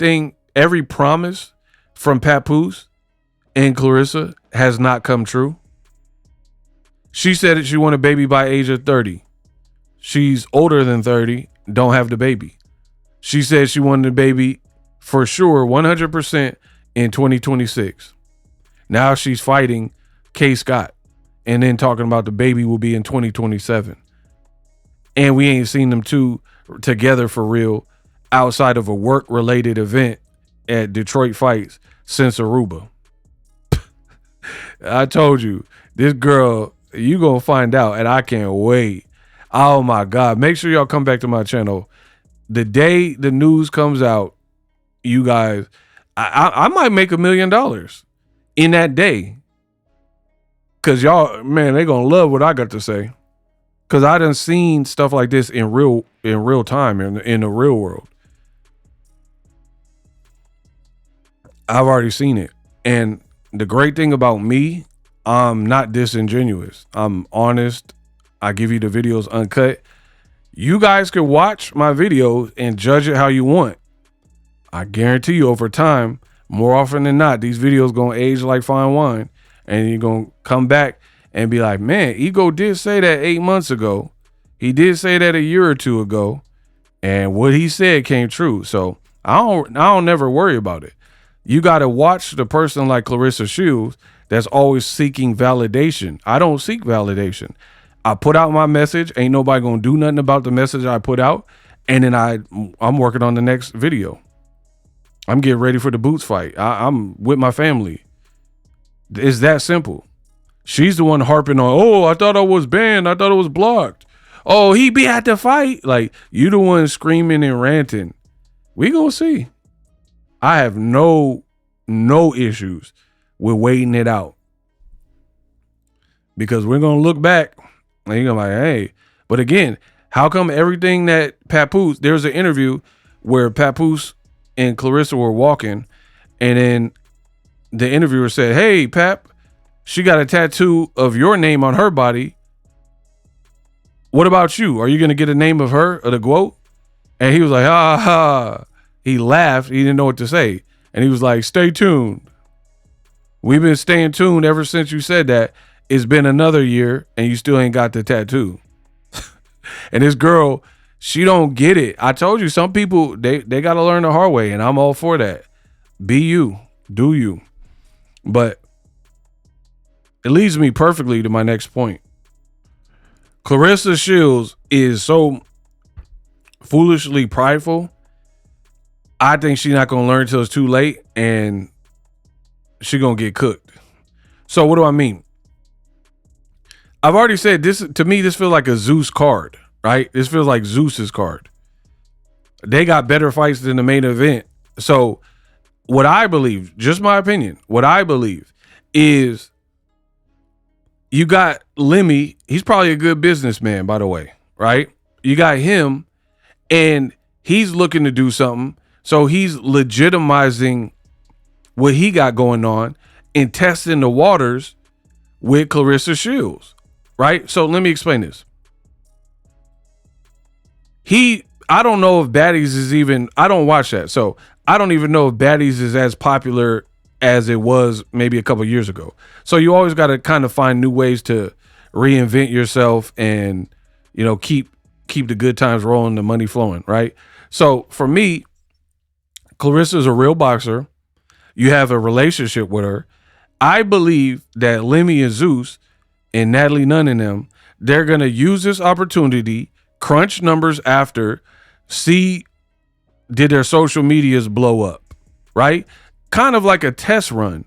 promise from Papoose and Claressa has not come true? She said that she wanted a baby by age of 30. She's older than 30, don't have the baby. She said she wanted a baby for sure, 100% in 2026. Now she's fighting K. Scott and then talking about the baby will be in 2027. And we ain't seen them two together for real outside of a work-related event at Detroit Fights since Aruba. I told you, this girl, you gonna find out, and I can't wait. Oh my God. Make sure y'all come back to my channel. The day the news comes out, you guys, I might make $1 million in that day. Cause y'all, man, they gonna love what I got to say. because I done seen stuff like this in real time in the real world. I've already seen it. And the great thing about me, I'm not disingenuous. I'm honest. I give you the videos uncut. You guys can watch my videos and judge it how you want. I guarantee you over time, more often than not, these videos gonna age like fine wine, and you're gonna come back and be like, man, Ego did say that 8 months ago. He did say that a year or two ago, and what he said came true. So I don't never worry about it. You gotta watch the person like Claressa Shields that's always seeking validation. I don't seek validation. I put out my message. Ain't nobody gonna do nothing about the message I put out, and then I'm working on the next video. I'm getting ready for the Boots fight. I'm with my family. It's that simple. She's the one harping on, oh, I thought I was banned. I thought it was blocked. Oh, he be at the fight. Like, you the one screaming and ranting. We gonna see. I have no issues with waiting it out. Because we're gonna look back and you're gonna be like, hey. But again, how come everything that PAPOOSE, there's an interview where PAPOOSE and Claressa were walking, and then the interviewer said, hey, Pap, she got a tattoo of your name on her body. What about you? Are you going to get a name of her or the GWOAT? And he was like, ha ha. He laughed. He didn't know what to say. And he was like, stay tuned. We've been staying tuned ever since you said that. It's been another year and you still ain't got the tattoo. And this girl, she don't get it. I told you, some people, they got to learn the hard way, and I'm all for that. Be you. Do you. But it leads me perfectly to my next point. Claressa Shields is so foolishly prideful. I think she's not going to learn till it's too late, and she's going to get cooked. So what do I mean? I've already said this. To me, this feels like a Zeus card, right? This feels like Zeus's card. They got better fights than the main event. So what I believe, just my opinion, what I believe is you got Remy. He's probably a good businessman, by the way, right? You got him, and he's looking to do something. So he's legitimizing what he got going on and testing the waters with Claressa Shields, right? So let me explain this. I don't know if Baddies is even, I don't watch that. So I don't even know if Baddies is as popular as it was maybe a couple years ago. So you always got to kind of find new ways to reinvent yourself and, you know, keep the good times rolling, the money flowing, right? So for me, Claressa is a real boxer. You have a relationship with her. I believe that Remy and Zeus and Natalie Nunn and them, they're going to use this opportunity, crunch numbers after, see did their social medias blow up, right? Kind of like a test run.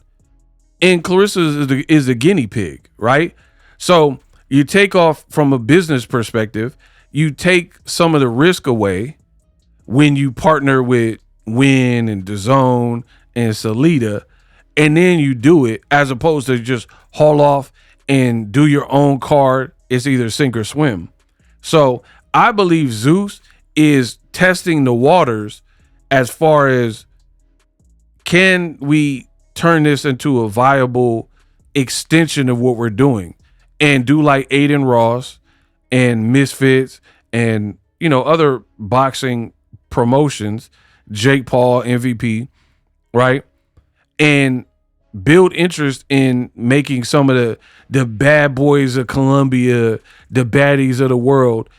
And Claressa is the guinea pig, right? So you take off from a business perspective, you take some of the risk away when you partner with WYNN and DAZN and Salida, and then you do it as opposed to just haul off and do your own card. It's either sink or swim. So I believe Zeus is testing the waters as far as, can we turn this into a viable extension of what we're doing and do like Aiden Ross and Misfits and, you know, other boxing promotions, Jake Paul, MVP, right? And build interest in making some of the bad boys of Colombia, the baddies of the world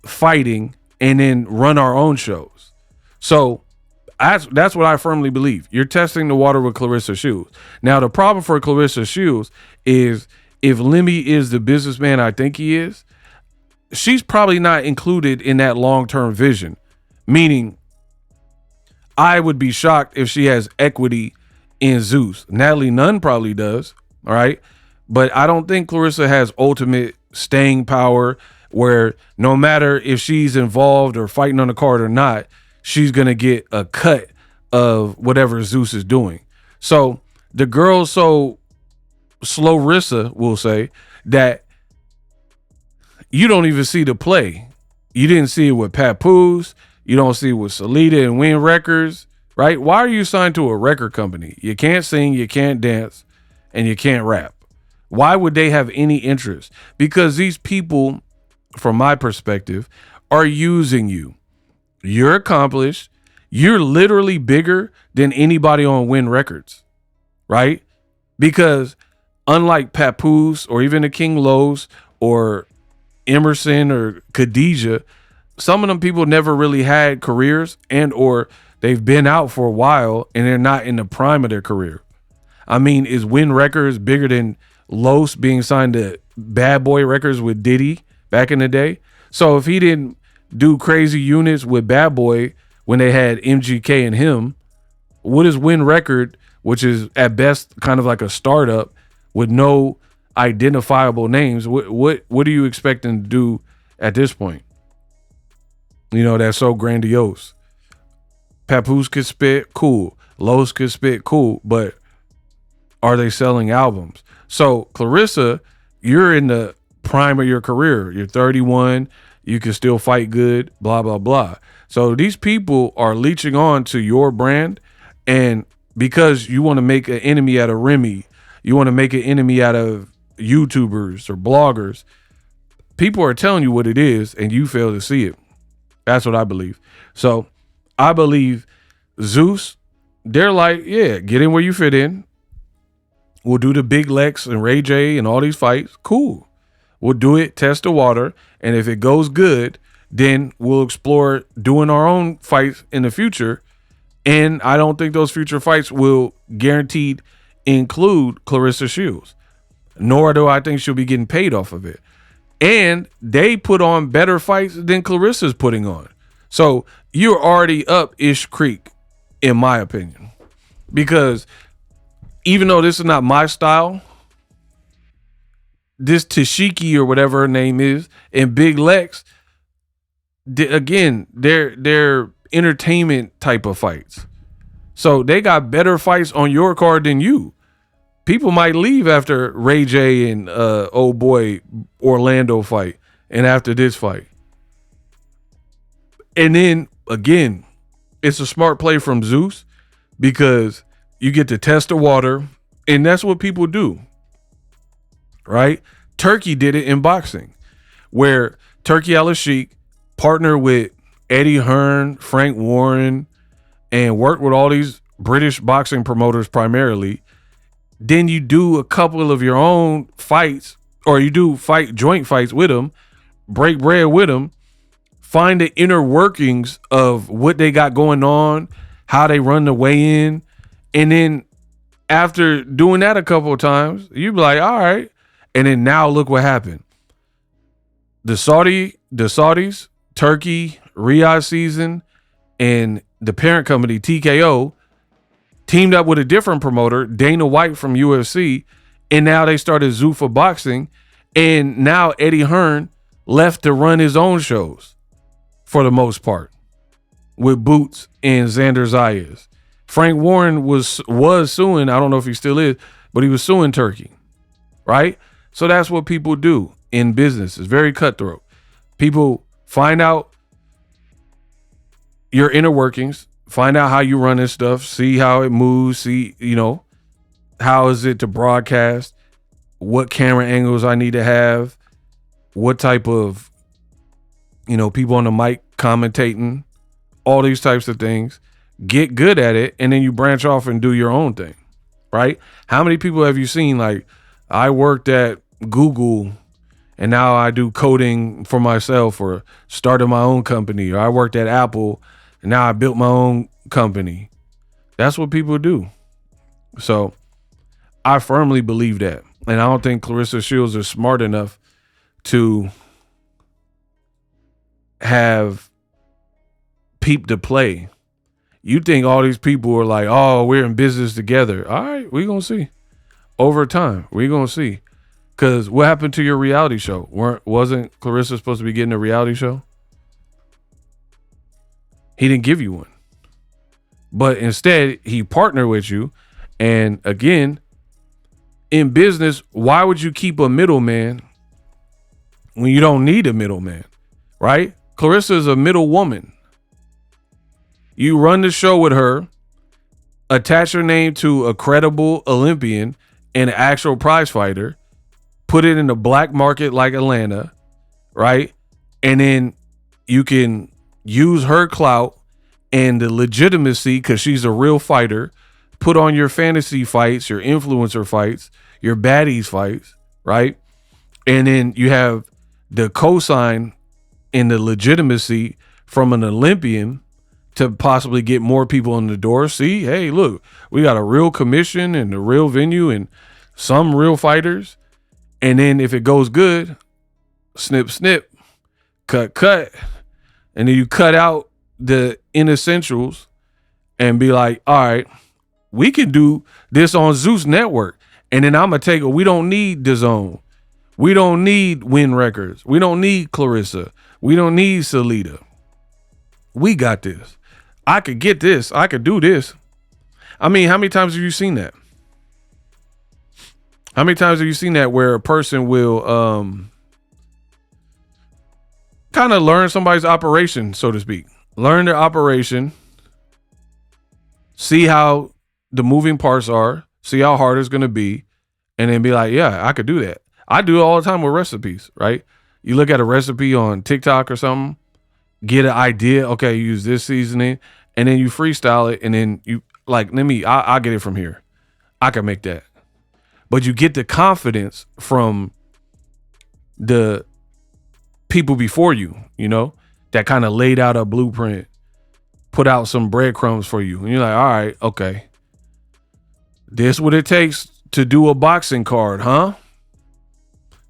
fighting, and then run our own shows. So that's what I firmly believe. You're testing the water with Claressa Shields. Now, the problem for Claressa Shields is if Remy is the businessman I think he is, she's probably not included in that long-term vision. Meaning, I would be shocked if she has equity in Zeus. Natalie Nunn probably does, all right? But I don't think Claressa has ultimate staying power where no matter if she's involved or fighting on the card or not, she's going to get a cut of whatever Zeus is doing. So the girl's so slow-rissa, we'll say, that you don't even see the play. You didn't see it with PAPOOSE. You don't see it with Salida and WYNN Records, right? Why are you signed to a record company? You can't sing, you can't dance, and you can't rap. Why would they have any interest? Because these people, from my perspective, are using you. You're accomplished. You're literally bigger than anybody on WYNN Records, right? Because unlike PAPOOSE or even the King Lowe's or Emerson or Khadijah, some of them people never really had careers, and or they've been out for a while and they're not in the prime of their career. I mean, is WYNN Records bigger than Los being signed to Bad Boy Records with Diddy back in the day? So if he didn't do crazy units with Bad Boy when they had MGK and him, what is WYNN Record, which is at best kind of like a startup with no identifiable names? What are you expecting to do at this point? You know, that's so grandiose. PAPOOSE could spit, cool. Los could spit, cool. But are they selling albums? So Claressa, you're in the prime of your career. You're 31. You can still fight good, blah, blah, blah. So these people are leeching on to your brand. And because you want to make an enemy out of Remy, you want to make an enemy out of YouTubers or bloggers, people are telling you what it is and you fail to see it. That's what I believe. So I believe Zeus, they're like, yeah, get in where you fit in. We'll do the Big Lex and Ray J and all these fights. Cool. We'll do it, test the water. And if it goes good, then we'll explore doing our own fights in the future. And I don't think those future fights will guaranteed include Claressa Shields, nor do I think she'll be getting paid off of it. And they put on better fights than Claressa's putting on. So you're already up Ish Creek, in my opinion. Because even though this is not my style, this TESEHKI or whatever her name is, and Big Lex, again, they're entertainment type of fights. So they got better fights on your card than you. People might leave after Ray J and old boy Orlando fight and after this fight. And then again, it's a smart play from Zeus because you get to test the water, and that's what people do, right? Turkey did it in boxing, where Turkey Al-Sheikh partnered with Eddie Hearn, Frank Warren, and worked with all these British boxing promoters primarily. Then you do a couple of your own fights, or you do joint fights with them, break bread with them, find the inner workings of what they got going on, how they run the weigh-in, and then after doing that a couple of times, you be like, all right. And then now look what happened. The Saudis, Turkey, Riyadh season, and the parent company TKO teamed up with a different promoter, Dana White from UFC, and now they started Zuffa Boxing, and now Eddie Hearn left to run his own shows for the most part with Boots and Xander Zayas. Frank Warren was suing, I don't know if he still is, but he was suing Turkey, right? So that's what people do in business. It's very cutthroat. People find out your inner workings, find out how you run this stuff, see how it moves, see, how is it to broadcast, what camera angles I need to have, what type of, people on the mic commentating, all these types of things. Get good at it, and then you branch off and do your own thing, right? How many people have you seen, like, I worked at Google and now I do coding for myself, or started my own company, or I worked at Apple and now I built my own company. That's what people do. So I firmly believe that. And I don't think Claressa Shields is smart enough to have peeped the play. You think all these people are like, oh, we're in business together. All right, we're going to see. Over time, we're going to see. Because what happened to your reality show? Wasn't Claressa supposed to be getting a reality show? He didn't give you one. But instead, he partnered with you. And again, in business, why would you keep a middleman when you don't need a middleman, right? Claressa is a middle woman. You run the show with her, attach her name to a credible Olympian and an actual prize fighter, put it in the black market like Atlanta, right? And then you can use her clout and the legitimacy, because she's a real fighter, put on your fantasy fights, your influencer fights, your baddies fights, right? And then you have the cosign and the legitimacy from an Olympian to possibly get more people in the door. See, hey, look, we got a real commission and a real venue and some real fighters. And then if it goes good, snip, snip, cut, cut. And then you cut out the inessentials and be like, all right, we can do this on Zeus Network. And then I'm going to take it. We don't need DAZN. We don't need WYNN Records. We don't need Claressa. We don't need Salida. We got this. I could get this. I could do this. I mean, how many times have you seen that? How many times have you seen that where a person will kind of learn somebody's operation, so to speak? Learn their operation, see how the moving parts are, see how hard it's going to be, and then be like, yeah, I could do that. I do it all the time with recipes, right? You look at a recipe on TikTok or something, get an idea, okay, use this seasoning, and then you freestyle it, and then you like, I'll get it from here. I can make that. But you get the confidence from the people before you, you know, that kind of laid out a blueprint, put out some breadcrumbs for you. And you're like, all right, okay. This what it takes to do a boxing card, huh?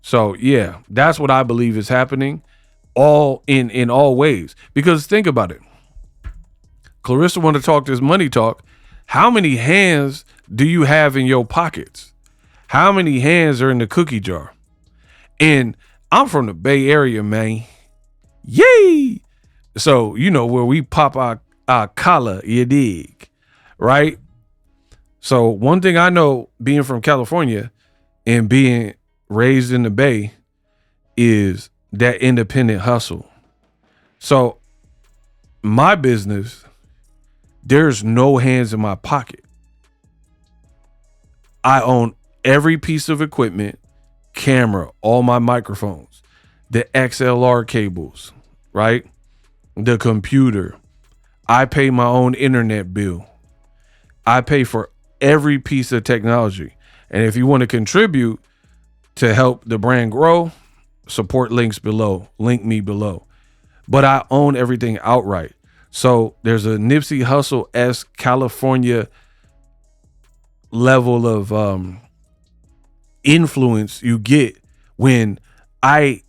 So yeah, that's what I believe is happening all in all ways. Because think about it. Claressa want to talk this money talk. How many hands do you have in your pockets? How many hands are in the cookie jar? And I'm from the Bay Area, man. Yay! So, you know, where we pop our collar, you dig, right? So one thing I know, being from California and being raised in the Bay, is that independent hustle. So my business, there's no hands in my pocket. I own every piece of equipment, camera, all my microphones, the XLR cables, right? The computer. I pay my own internet bill. I pay for every piece of technology. And if you want to contribute to help the brand grow, support links below, link me below. But I own everything outright. So there's a Nipsey Hussle-esque California level of influence you get when I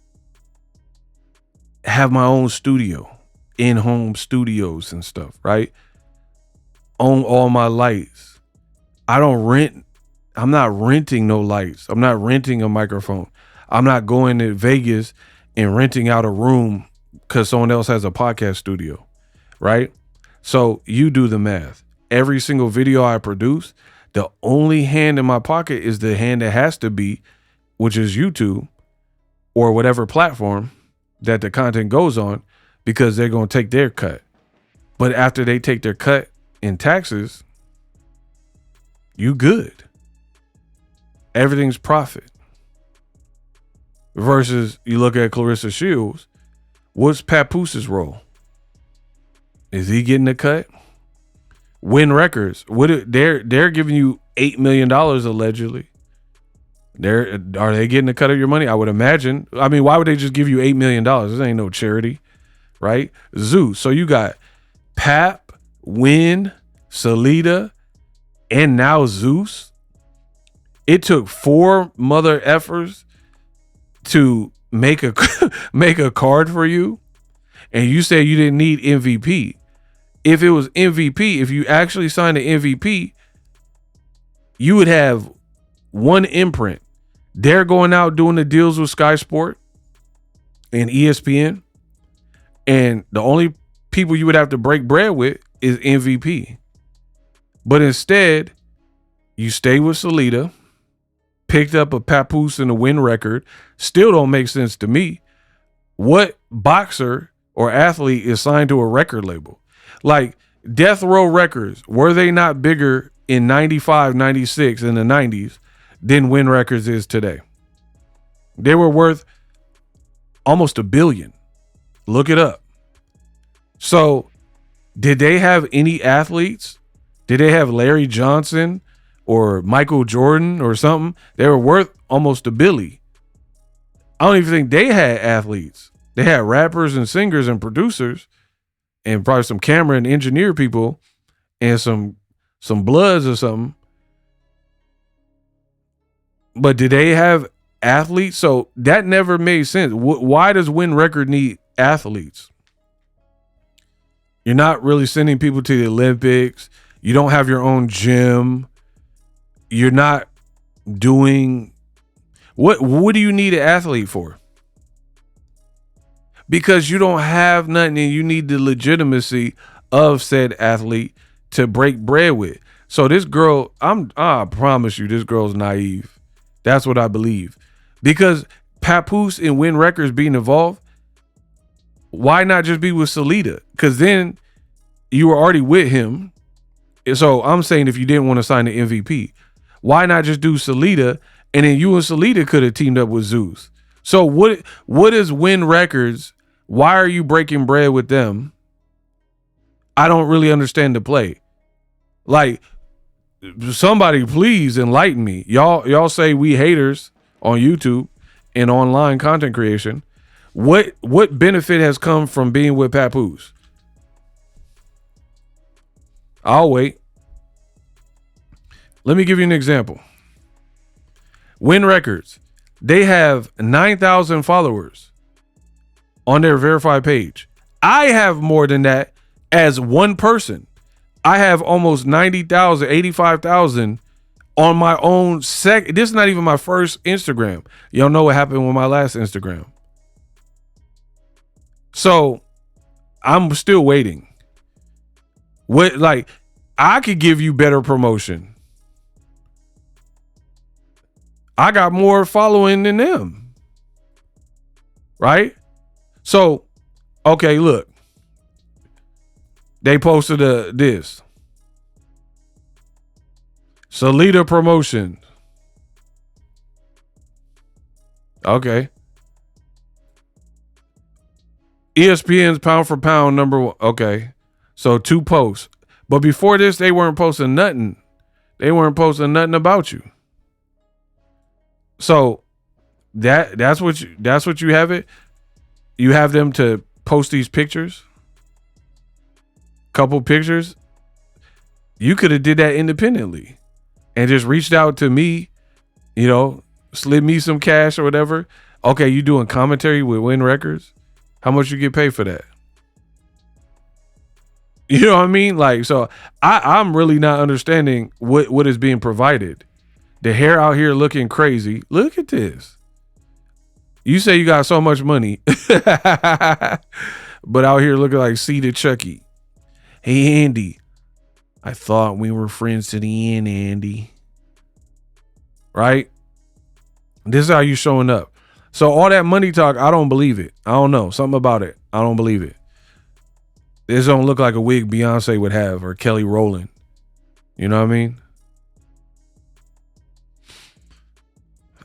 have my own studio, in-home studios and stuff, right? Own all my lights. I don't rent. I'm not renting no lights. I'm not renting a microphone. I'm not going to Vegas and renting out a room because someone else has a podcast studio, right? So you do the math. Every single video I produce, the only hand in my pocket is the hand that has to be, which is YouTube or whatever platform that the content goes on, because they're going to take their cut. But after they take their cut in taxes, you good. Everything's profit. Versus you look at Claressa Shields, what's PAPOOSE's role? Is he getting a cut? WYNN Records, they're giving you $8 million allegedly. Are they getting a cut of your money? I would imagine. I mean, why would they just give you $8 million? This ain't no charity, right? Zeus. So you got Pap, WYNN, Salida, and now Zeus. It took 4 mother effers to make a make a card for you, and you said you didn't need MVP. If it was MVP, if you actually signed an MVP, you would have one imprint. They're going out doing the deals with Sky Sport and ESPN, and the only people you would have to break bread with is MVP. But instead, you stay with Salida, picked up a PAPOOSE and a WYNN record. Still don't make sense to me. What boxer or athlete is signed to a record label? Like Death Row Records, were they not bigger in 95, 96, in the 90s than WYNN Records is today? They were worth almost $1 billion. Look it up. So did they have any athletes? Did they have Larry Johnson or Michael Jordan or something? They were worth almost $1 billion. I don't even think they had athletes. They had rappers and singers and producers and probably some camera and engineer people and some Bloods or something. But did they have athletes? So that never made sense. Why does WYNN Record need athletes? You're not really sending people to the Olympics. You don't have your own gym. You're not doing what do you need an athlete for? Because you don't have nothing and you need the legitimacy of said athlete to break bread with. So this girl, I promise you, this girl's naive. That's what I believe. Because Papoose and WYNN Records being involved, why not just be with Salida? Because then you were already with him. So I'm saying if you didn't want to sign the MVP, why not just do Salida? And then you and Salida could have teamed up with Zeus. So what is WYNN Records? Why are you breaking bread with them? I don't really understand the play. Like, somebody please enlighten me. Y'all say we haters on YouTube and online content creation. What benefit has come from being with Papoose? I'll wait. Let me give you an example. WYNN Records, they have 9,000 followers on their verified page. I have more than that as one person. I have almost 90,000, 85,000 on my own This is not even my first Instagram. Y'all know what happened with my last Instagram. So I'm still waiting. I could give you better promotion. I got more following than them. Right? So, okay, look. They posted this. Salida promotion. Okay. ESPN's pound for pound #1. Okay. So 2 posts. But before this, they weren't posting nothing. They weren't posting nothing about you. So that's what you have it. You have them to post these pictures. Couple pictures. You could have did that independently and just reached out to me, slid me some cash or whatever. Okay, you doing commentary with WYNN Records? How much you get paid for that? You know what I mean? Like, so I'm really not understanding what is being provided. The hair out here looking crazy. Look at this. You say you got so much money, but out here looking like seated Chucky. Hey, Andy. I thought we were friends to the end, Andy. Right? This is how you showing up. So all that money talk, I don't believe it. I don't know. Something about it. I don't believe it. This don't look like a wig Beyonce would have or Kelly Rowland. You know what I mean?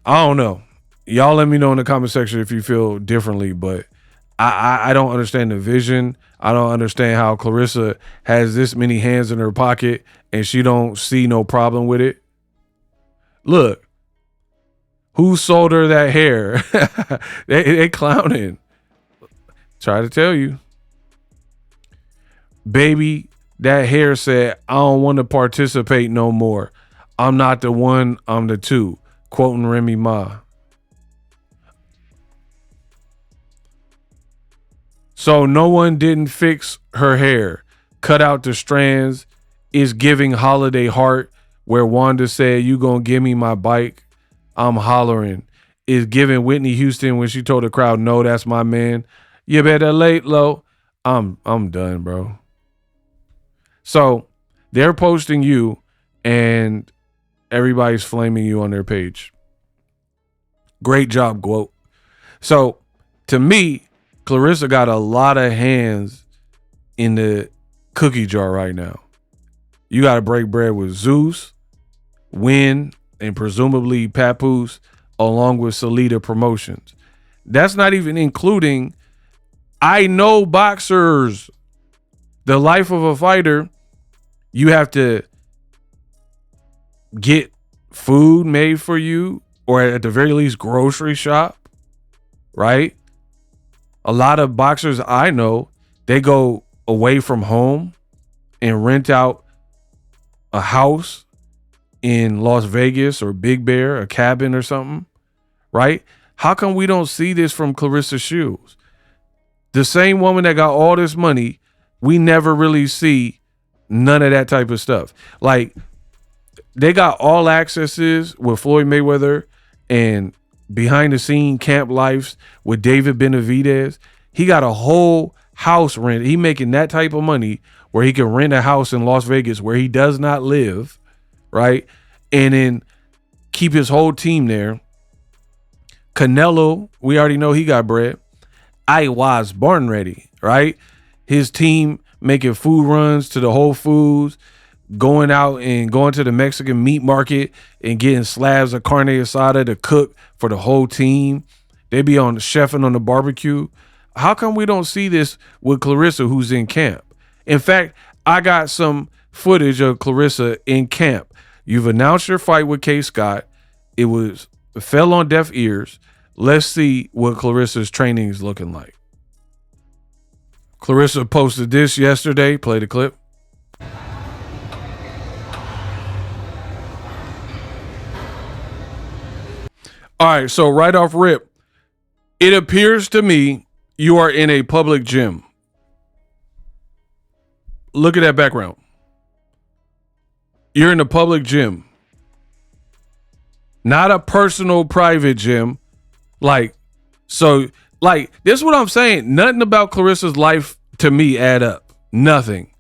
I don't know. Y'all let me know in the comment section if you feel differently, but I don't understand the vision. I don't understand how Claressa has this many hands in her pocket and she don't see no problem with it. Look, who sold her that hair? they clowning. Try to tell you. Baby, that hair said, I don't want to participate no more. I'm not the one, I'm the two. Quoting Remy Ma. So no one didn't fix her hair. Cut out the strands. Is giving holiday heart. Where Wanda said, you gonna give me my bike. I'm hollering. Is giving Whitney Houston when she told the crowd, no, that's my man. You better lay low. I'm done, bro. So they're posting you and everybody's flaming you on their page. Great job, GWOAT. So to me, Claressa got a lot of hands in the cookie jar right now. You got to break bread with Zeus, WYNN, and presumably PAPOOSE, along with Salida Promotions. That's not even including, I know boxers. The life of a fighter, you have to get food made for you, or at the very least grocery shop, right? A lot of boxers I know, they go away from home and rent out a house in Las Vegas or Big Bear, a cabin or something, right? How come we don't see this from Claressa Shields? The same woman that got all this money, we never really see none of that type of stuff. Like, they got all accesses with Floyd Mayweather and behind the scene camp lives with David Benavidez. He got a whole house rent. He making that type of money where he can rent a house in Las Vegas where he does not live, right? And then keep his whole team there. Canelo, we already know he got bread. I was born ready, right? His team making food runs to the Whole Foods, going out and going to the Mexican meat market and getting slabs of carne asada to cook for the whole team. They be on chefing on the barbecue. How come we don't see this with Claressa, who's in camp? In fact, I got some footage of Claressa in camp. You've announced your fight with K. Scott. It fell on deaf ears. Let's see what Claressa's training is looking like. Claressa posted this yesterday. Play the clip. All right, so right off rip, it appears to me you are in a public gym. Look at that background. You're in a public gym. Not a personal private gym. Like, this is what I'm saying. Nothing about Claressa's life to me add up. Nothing.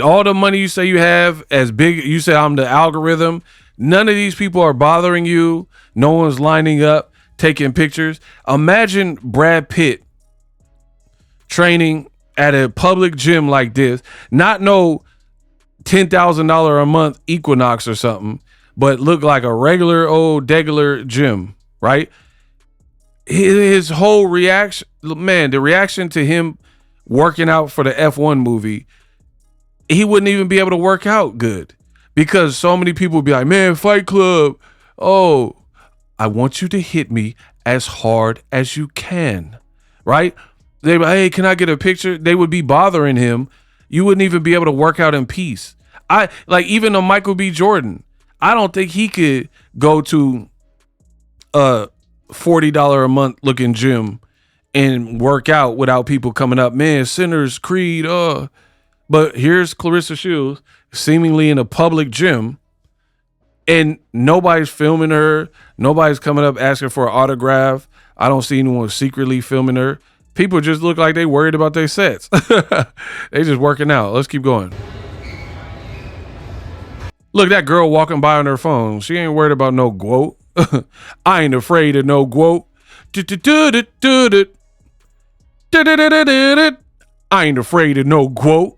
All the money you say you have, as big, you say I'm the algorithm. None of these people are bothering you. No one's lining up, taking pictures. Imagine Brad Pitt training at a public gym like this, not no $10,000 a month Equinox or something, but look like a regular old degular gym, right? His whole reaction, man, the reaction to him working out for the F1 movie, he wouldn't even be able to work out good because so many people would be like, man, Fight Club, oh, I want you to hit me as hard as you can, right? They'd be like, hey, can I get a picture? They would be bothering him. You wouldn't even be able to work out in peace. Even a Michael B. Jordan, I don't think he could go to a $40 a month looking gym and work out without people coming up, man, Sinners, Creed, But here's Claressa Shields seemingly in a public gym and nobody's filming her. Nobody's coming up asking for an autograph. I don't see anyone secretly filming her. People just look like they worried about their sets. They just working out. Let's keep going. Look, that girl walking by on her phone. She ain't worried about no GWOAT. I ain't afraid of no GWOAT. I ain't afraid of no GWOAT.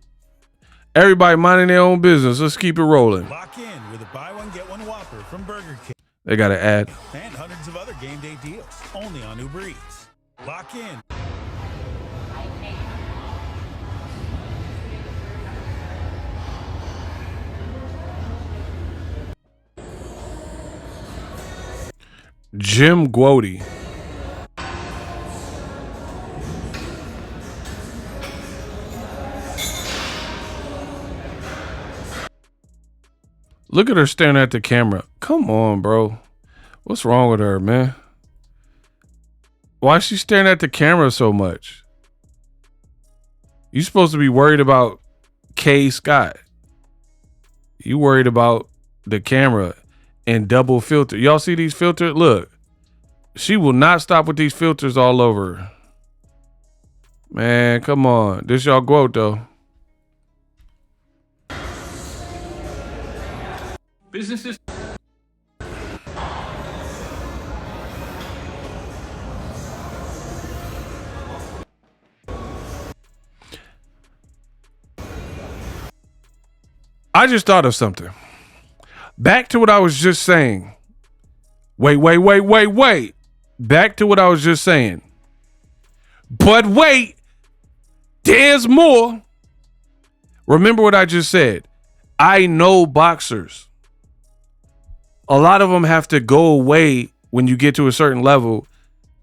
Everybody minding their own business. Let's keep it rolling. Lock in with a buy one, get one Whopper from Burger King. They got an ad. And hundreds of other game day deals. Only on Uber Eats. Lock in. Jim GWOAT. Look at her staring at the camera. Come on, bro. What's wrong with her, man? Why is she staring at the camera so much? You supposed to be worried about K. Scott. You worried about the camera and double filter. Y'all see these filters? Look, she will not stop with these filters all over her. Man, come on. This y'all GWOAT though. Businesses. I just thought of something. Back to what I was just saying. Wait. Back to what I was just saying. But wait, there's more. Remember what I just said. I know boxers. A lot of them have to go away when you get to a certain level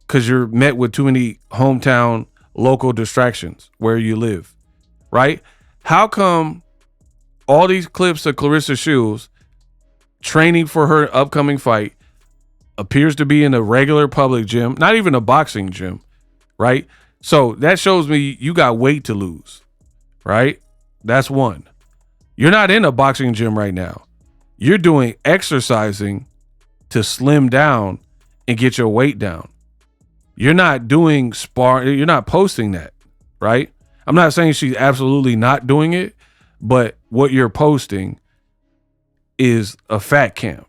because you're met with too many hometown local distractions where you live, right? How come all these clips of Claressa Shields training for her upcoming fight appears to be in a regular public gym, not even a boxing gym, right? So that shows me you got weight to lose, right? That's one. You're not in a boxing gym right now. You're doing exercising to slim down and get your weight down. You're not doing you're not posting that, right? I'm not saying she's absolutely not doing it, but what you're posting is a fat cam.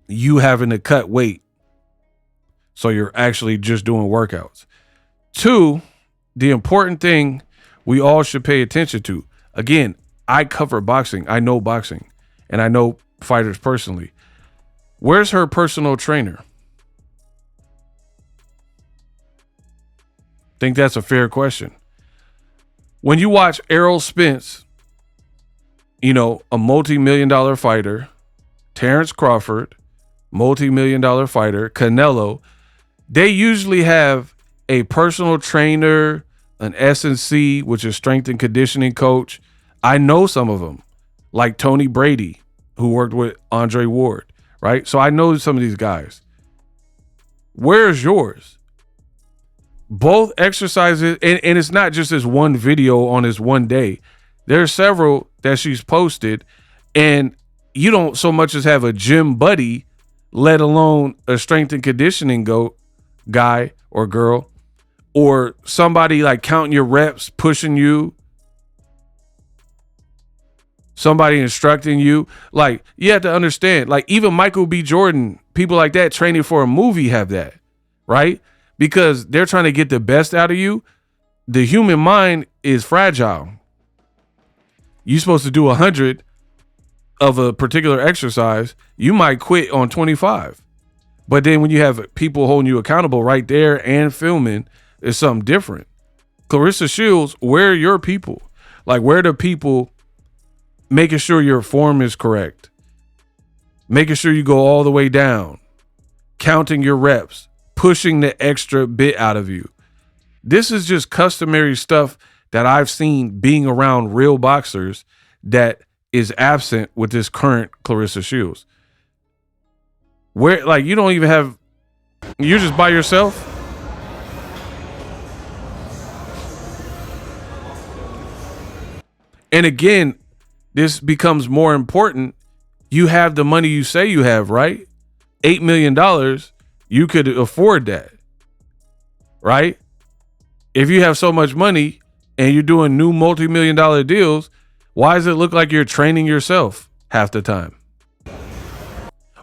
You having to cut weight. So you're actually just doing workouts. Two, the important thing we all should pay attention to. Again, I cover boxing. I know boxing. And I know fighters personally. Where's her personal trainer? Think that's a fair question. When you watch Errol Spence, you know, a multi-million-dollar fighter, Terrence Crawford, multi-million-dollar fighter, Canelo, they usually have a personal trainer, an S&C, which is strength and conditioning coach. I know some of them, like Tony Brady, who worked with Andre Ward, right? So I know some of these guys. Where's yours? Both exercises, and it's not just this one video on this one day. There are several that she's posted, and you don't so much as have a gym buddy, let alone a strength and conditioning guy or girl, or somebody like counting your reps, pushing you, somebody instructing you. Like, you have to understand, like even Michael B. Jordan, people like that training for a movie have that, right? Because they're trying to get the best out of you. The human mind is fragile. You're supposed to do 100 of a particular exercise. You might quit on 25. But then when you have people holding you accountable right there and filming, it's something different. Claressa Shields, where are your people? Like, where are the people making sure your form is correct? Making sure you go all the way down. Counting your reps. Pushing the extra bit out of you. This is just customary stuff that I've seen being around real boxers that is absent with this current Claressa Shields. Where, like, you don't even have, you're just by yourself. And again, this becomes more important. You have the money you say you have, right? $8 million. You could afford that, right? If you have so much money and you're doing new multi-million-dollar deals, why does it look like you're training yourself half the time?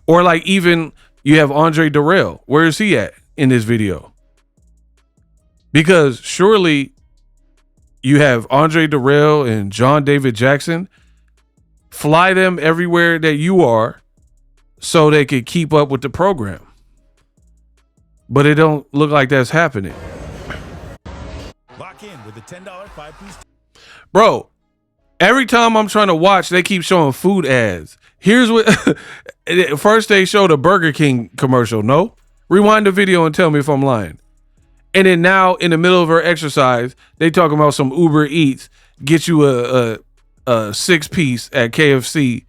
Or like even you have Andre Darrell. Where is he at in this video? Because surely you have Andre Darrell and John David Jackson. Fly them everywhere that you are so they could keep up with the program. But it don't look like that's happening. Lock in with the $10 5-piece. Bro, every time I'm trying to watch, they keep showing food ads. Here's what, first they showed a Burger King commercial. No, rewind the video and tell me if I'm lying. And then now in the middle of her exercise, they talking about some Uber Eats, get you a 6-piece at KFC.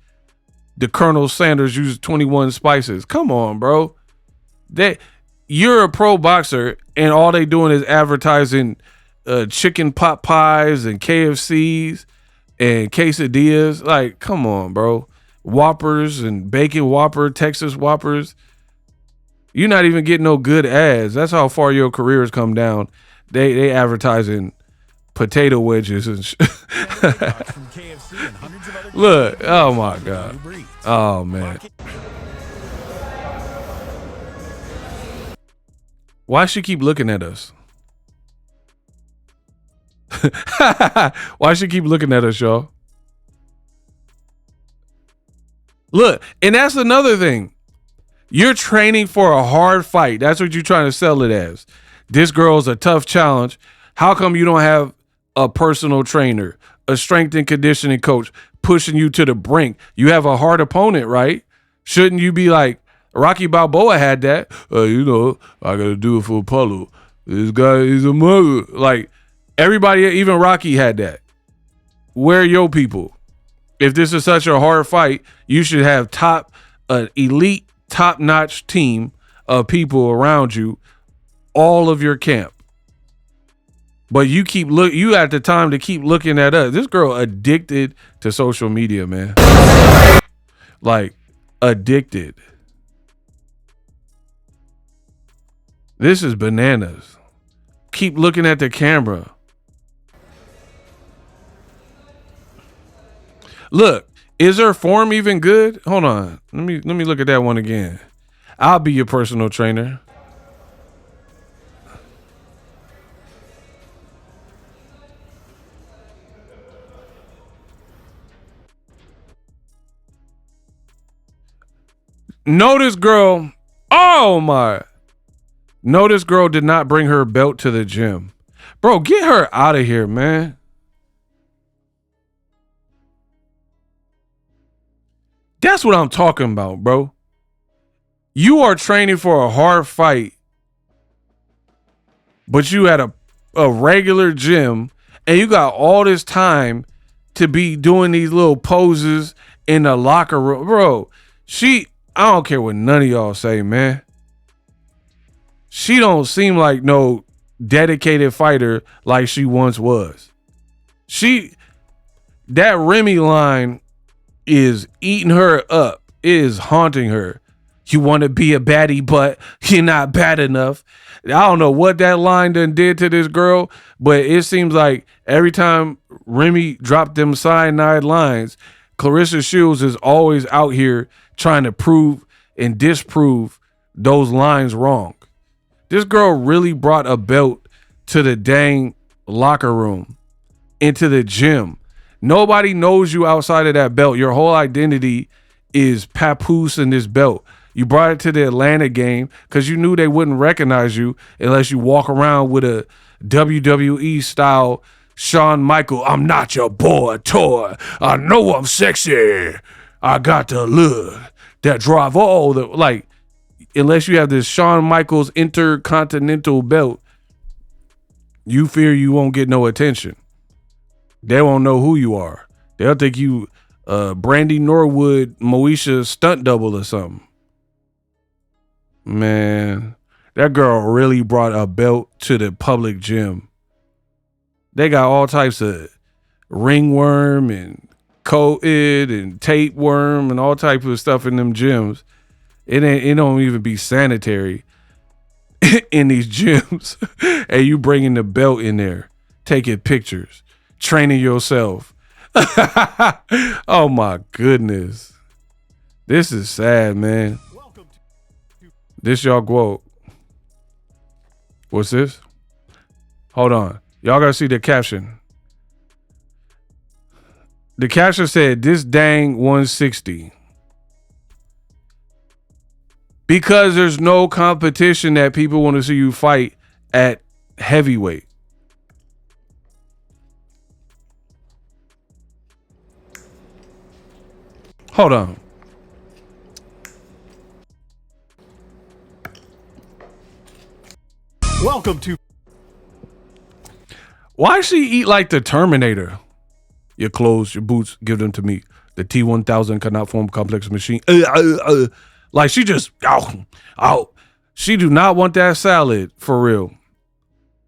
The Colonel Sanders uses 21 spices. Come on, bro. You're a pro boxer and all they doing is advertising chicken pot pies and KFCs and quesadillas. Like, come on, bro. Whoppers and bacon Whopper, Texas Whoppers. You're not even getting no good ads. That's how far your career has come down. They advertising potato wedges and look, oh my God. Oh man. Why she keep looking at us? Why she keep looking at us, y'all? Look, and that's another thing. You're training for a hard fight. That's what you're trying to sell it as. This girl's a tough challenge. How come you don't have a personal trainer, a strength and conditioning coach pushing you to the brink? You have a hard opponent, right? Shouldn't you be like, Rocky Balboa had that? You know, I got to do it for Apollo. This guy is a mother. Like, everybody, even Rocky had that. Where are your people? If this is such a hard fight, you should have elite, top-notch team of people around you, all of your camp. But you had the time to keep looking at us. This girl addicted to social media, man. Like, addicted. This is bananas. Keep looking at the camera. Look, is her form even good? Hold on. Let me look at that one again. I'll be your personal trainer. No, this girl. Oh my. No, this girl did not bring her belt to the gym. Bro, get her out of here, man. That's what I'm talking about, bro. You are training for a hard fight, but you at a regular gym and you got all this time to be doing these little poses in the locker room. Bro, I don't care what none of y'all say, man. She don't seem like no dedicated fighter like she once was. That Remy line is eating her up. It is haunting her. You want to be a baddie, but you're not bad enough. I don't know what that line done did to this girl, but it seems like every time Remy dropped them cyanide lines, Claressa Shields is always out here trying to prove and disprove those lines wrong. This girl really brought a belt to the dang locker room, into the gym. Nobody knows you outside of that belt. Your whole identity is PAPOOSE in this belt. You brought it to the Atlanta game because you knew they wouldn't recognize you unless you walk around with a WWE style Shawn Michael, I'm not your boy toy. I know I'm sexy. I got the look that drive all the, like, unless you have this Shawn Michaels Intercontinental belt, you fear you won't get no attention. They won't know who you are. They'll think you Brandy Norwood, Moesha stunt double or something. Man, that girl really brought a belt to the public gym. They got all types of ringworm and COVID and tapeworm and all types of stuff in them gyms. It don't even be sanitary in these gyms. And you bringing the belt in there, taking pictures, training yourself. Oh my goodness. This is sad, man. This y'all GWOAT. What's this? Hold on. Y'all gotta see the caption. The caption said, this dang 160. Because there's no competition that people want to see you fight at heavyweight. Hold on. Welcome to... Why she eat like the Terminator? Your clothes, your boots, give them to me. The T-1000 cannot form complex machine. Like she just, she do not want that salad for real.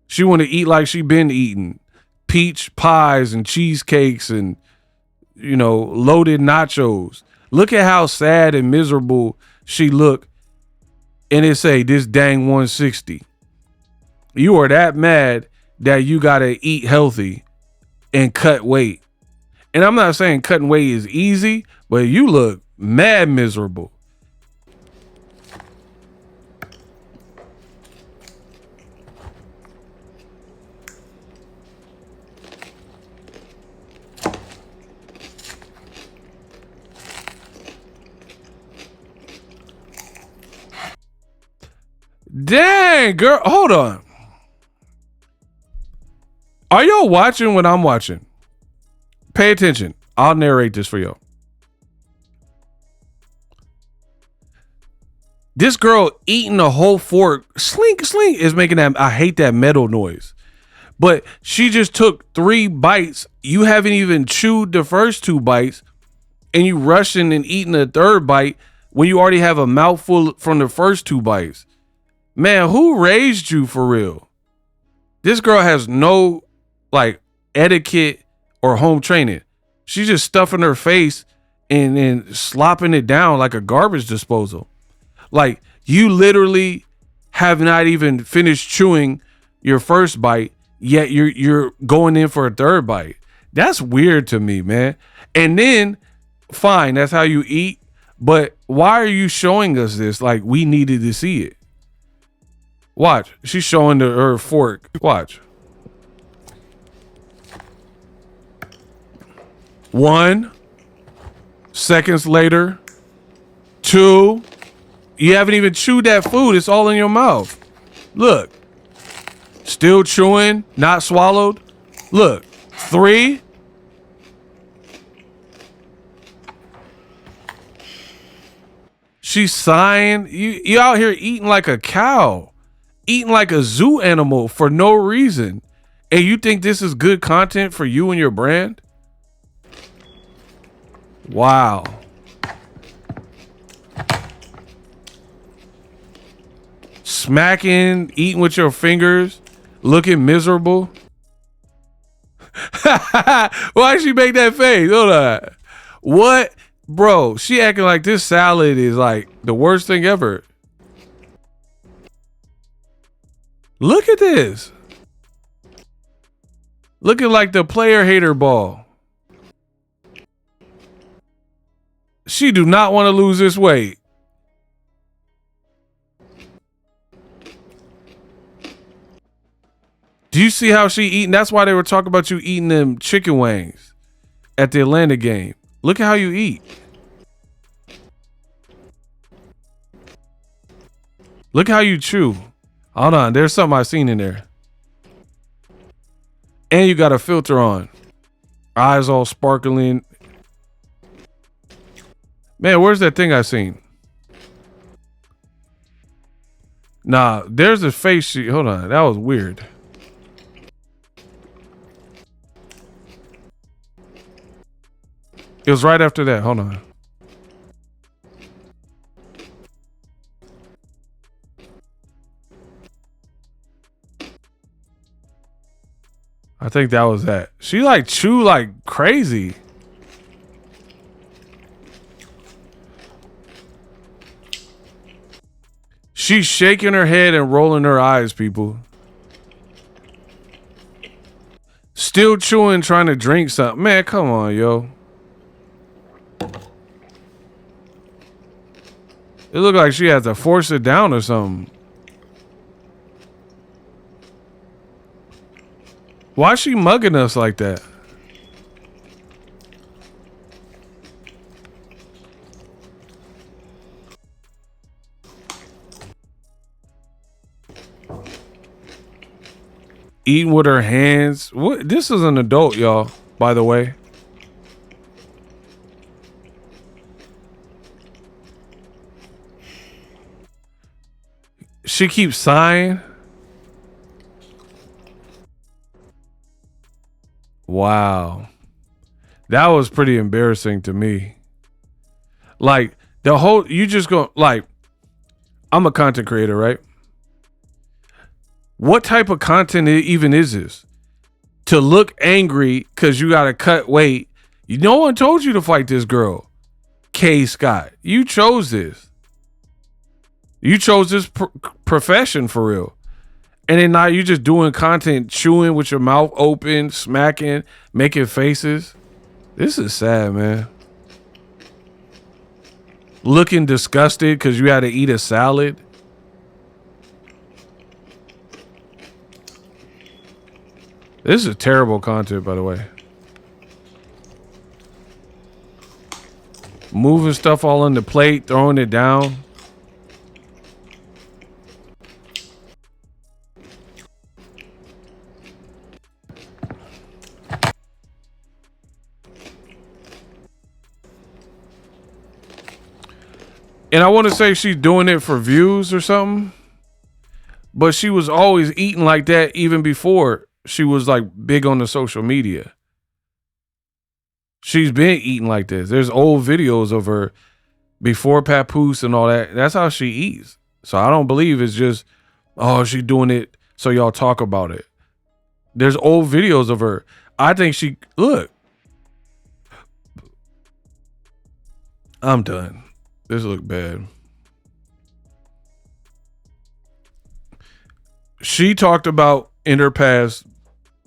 She want to eat like she been eating. Peach pies and cheesecakes and, you know, loaded nachos. Look at how sad and miserable she look. And it say, this dang 160. You are that mad that you got to eat healthy and cut weight. And I'm not saying cutting weight is easy, but you look mad miserable. Dang, girl. Hold on. Are y'all watching what I'm watching? Pay attention. I'll narrate this for y'all. This girl eating a whole fork, slink, slink, is making that, I hate that metal noise. But she just took 3 bites. You haven't even chewed the first 2 bites, and you rushing and eating a 3rd bite when you already have a mouthful from the first 2 bites. Man, who raised you for real? This girl has no like etiquette or home training. She's just stuffing her face and slopping it down like a garbage disposal. Like, you literally have not even finished chewing your first bite, yet you're going in for a 3rd bite. That's weird to me, man. And then, fine, that's how you eat. But why are you showing us this? Like, we needed to see it. Watch. She's showing her fork. Watch. 1 seconds later. 2. You haven't even chewed that food. It's all in your mouth. Look. Still chewing, not swallowed. Look. 3. She's sighing. You out here eating like a cow. Eating like a zoo animal for no reason. And you think this is good content for you and your brand? Wow. Smacking, eating with your fingers, looking miserable. Why'd she make that face? Hold on. What? Bro, she acting like this salad is like the worst thing ever. Look at this. Looking like the player hater ball. She do not want to lose this weight. Do you see how she eating? That's why they were talking about you eating them chicken wings at the Atlanta game. Look at how you eat. Look how you chew. Hold on, there's something I seen in there. And you got a filter on. Eyes all sparkling. Man, where's that thing I seen? Nah, there's a face sheet. Hold on, that was weird. It was right after that. Hold on. I think that was that. She like chew like crazy. She's shaking her head and rolling her eyes, people. Still chewing, trying to drink something. Man, come on, yo. It looked like she had to force it down or something. Why is she mugging us like that? Eating with her hands. What? This is an adult, y'all, by the way. She keeps sighing. Wow. That was pretty embarrassing to me. Like, the whole, you just go, like, I'm a content creator, right? What type of content even is this? To look angry because you got to cut weight. No one told you to fight this girl. K. Scott. You chose this. You chose this profession for real. And then now you just doing content, chewing with your mouth open, smacking, making faces. This is sad, man. Looking disgusted because you had to eat a salad. This is terrible content, by the way. Moving stuff all on the plate, throwing it down. And I want to say she's doing it for views or something. But she was always eating like that even before she was like big on the social media. She's been eating like this. There's old videos of her before Papoose and all that. That's how she eats. So I don't believe it's just, oh, she's doing it so y'all talk about it. There's old videos of her. I think she, look. I'm done. This look bad. She talked about in her past,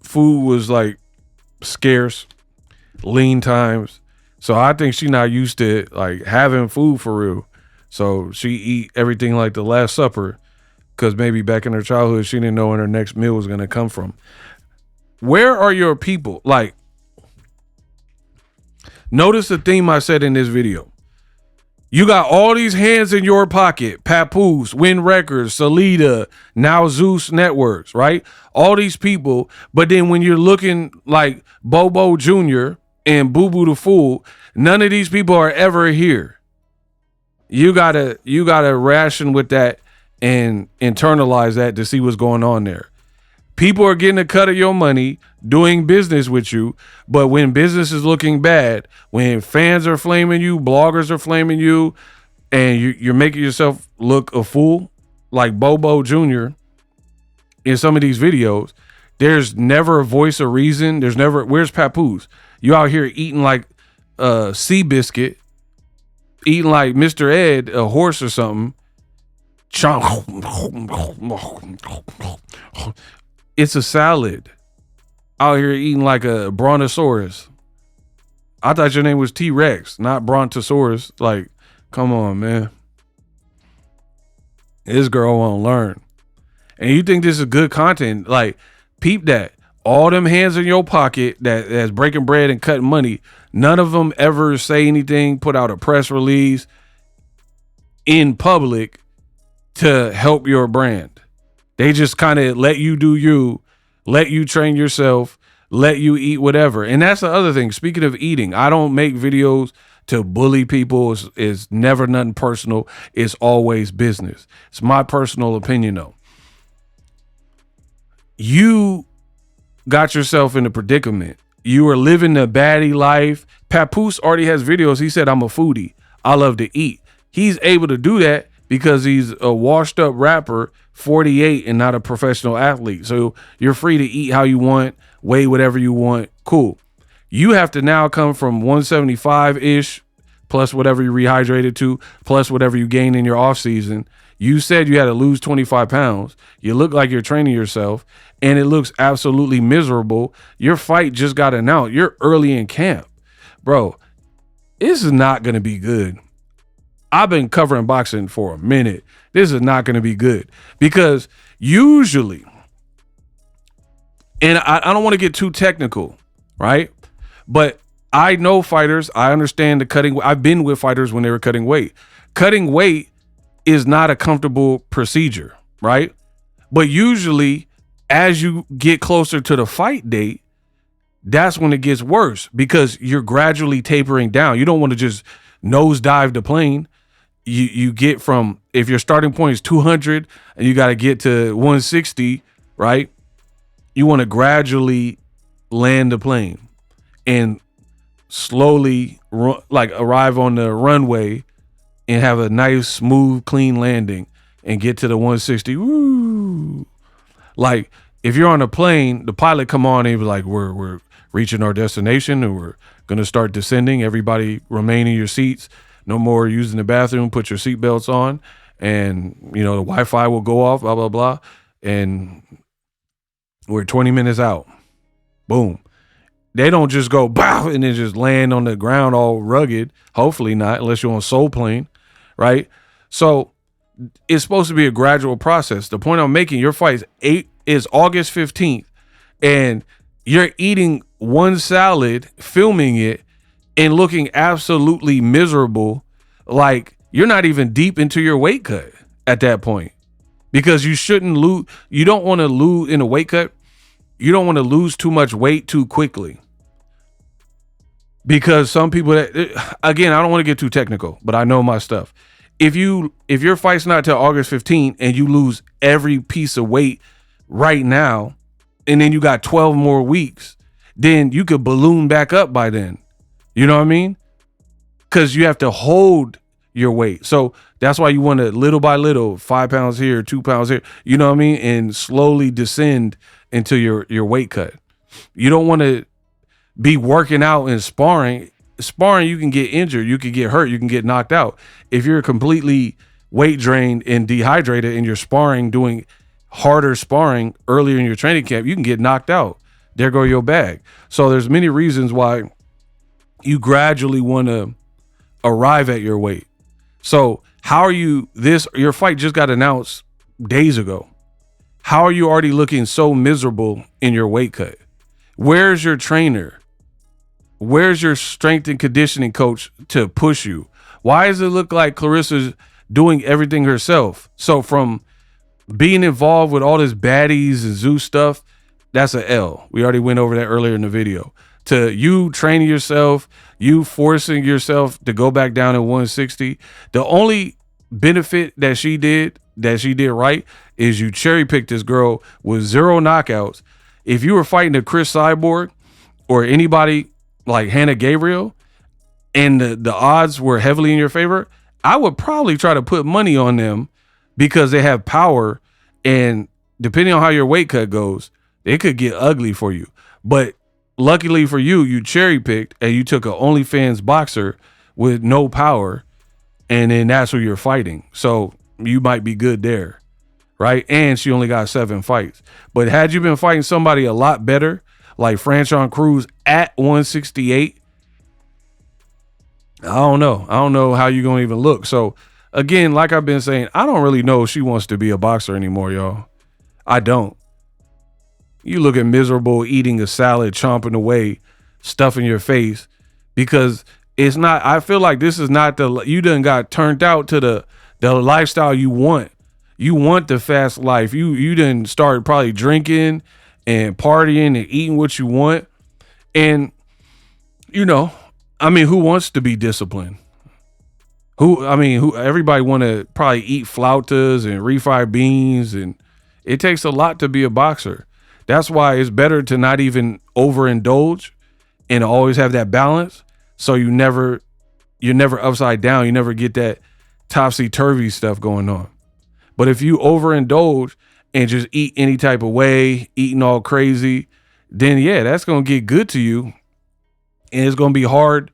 food was like scarce, lean times. So I think she not used to like having food for real. So she eat everything like the Last Supper because maybe back in her childhood, she didn't know when her next meal was going to come from. Where are your people? Like, notice the theme I said in this video. You got all these hands in your pocket. Papoose, WYNN Records, Salida, now Zeus Networks, right? All these people. But then when you're looking like Bobo Jr. and Boo Boo the Fool, none of these people are ever here. You gotta ration with that and internalize that to see what's going on there. People are getting a cut of your money, doing business with you, but when business is looking bad, when fans are flaming you, bloggers are flaming you, and you're making yourself look a fool, like Bobo Jr. in some of these videos, there's never a voice of reason. There's never, where's Papoose? You out here eating like Seabiscuit, eating like Mr. Ed, a horse or something. It's a salad. Out here eating like a brontosaurus. I thought your name was T-Rex, not brontosaurus. Like, come on, man. This girl won't learn. And you think this is good content? Like, peep that. All them hands in your pocket that's breaking bread and cutting money, none of them ever say anything, put out a press release in public to help your brand. They just kind of let you do you, let you train yourself, let you eat whatever. And that's the other thing. Speaking of eating, I don't make videos to bully people. It's never nothing personal. It's always business. It's my personal opinion, though. You got yourself in a predicament. You are living the baddie life. Papoose already has videos. He said, I'm a foodie. I love to eat. He's able to do that because he's a washed up rapper, 48, and not a professional athlete. So you're free to eat how you want, weigh whatever you want. Cool. You have to now come from 175-ish, plus whatever you rehydrated to, plus whatever you gain in your off season. You said you had to lose 25 pounds. You look like you're training yourself, and it looks absolutely miserable. Your fight just got announced. You're early in camp. Bro, this is not going to be good. I've been covering boxing for a minute. This is not going to be good because usually, and I don't want to get too technical, right? But I know fighters. I understand the cutting. I've been with fighters when they were cutting weight. Cutting weight is not a comfortable procedure, right? But usually as you get closer to the fight date, that's when it gets worse because you're gradually tapering down. You don't want to just nosedive the plane. You get from, if your starting point is 200 and you got to get to 160, right? You want to gradually land the plane and slowly arrive on the runway and have a nice, smooth, clean landing and get to the 160. Woo! Like, if you're on a plane, the pilot come on and be like, we're reaching our destination and we're going to start descending. Everybody remain in your seats. No more using the bathroom. Put your seatbelts on. And, you know, the Wi-Fi will go off, blah, blah, blah. And we're 20 minutes out. Boom. They don't just go, bow, and then just land on the ground all rugged. Hopefully not, unless you're on a soul plane, right? So it's supposed to be a gradual process. The point I'm making, your fight is August 15th, and you're eating one salad, filming it, and looking absolutely miserable. Like you're not even deep into your weight cut at that point because you shouldn't lose. You don't want to lose in a weight cut. You don't want to lose too much weight too quickly because some people that, again, I don't want to get too technical, but I know my stuff. if your fight's not till August 15th and you lose every piece of weight right now, and then you got 12 more weeks, then you could balloon back up by then. You know what I mean? Because you have to hold your weight. So that's why you want to little by little, 5 pounds here, 2 pounds here, you know what I mean? And slowly descend into your weight cut. You don't want to be working out and sparring. Sparring, you can get injured, you can get hurt, you can get knocked out. If you're completely weight drained and dehydrated and you're sparring, doing harder sparring earlier in your training camp, you can get knocked out. There go your bag. So there's many reasons why you gradually want to arrive at your weight. So how are you, your fight just got announced days ago. How are you already looking so miserable in your weight cut? Where's your trainer? Where's your strength and conditioning coach to push you? Why does it look like Claressa's doing everything herself? So from being involved with all this baddies and Zeus stuff, that's a L. We already went over that earlier in the video. To you training yourself, you forcing yourself to go back down at 160. The only benefit that she did right is you cherry picked this girl with 0 knockouts. If you were fighting a Chris Cyborg or anybody like Hannah Gabriel and the odds were heavily in your favor, I would probably try to put money on them because they have power, and depending on how your weight cut goes, it could get ugly for you. But luckily for you, you cherry picked and you took an OnlyFans boxer with no power, and then that's who you're fighting. So you might be good there, right? And she only got 7 fights. But had you been fighting somebody a lot better, like Franchon Cruz at 168, I don't know how you're going to even look. So again, like I've been saying, I don't really know if she wants to be a boxer anymore, y'all. I don't. You looking miserable, eating a salad, chomping away, stuffing your face, because it's not, I feel like this is not you done got turned out to the lifestyle you want. You want the fast life. You done start probably drinking and partying and eating what you want. And, you know, I mean, who wants to be disciplined? Everybody want to probably eat flautas and refried beans, and it takes a lot to be a boxer. That's why it's better to not even overindulge and always have that balance. So you're never upside down. You never get that topsy-turvy stuff going on. But if you overindulge and just eat any type of way, eating all crazy, then yeah, that's going to get good to you. And it's going to be hard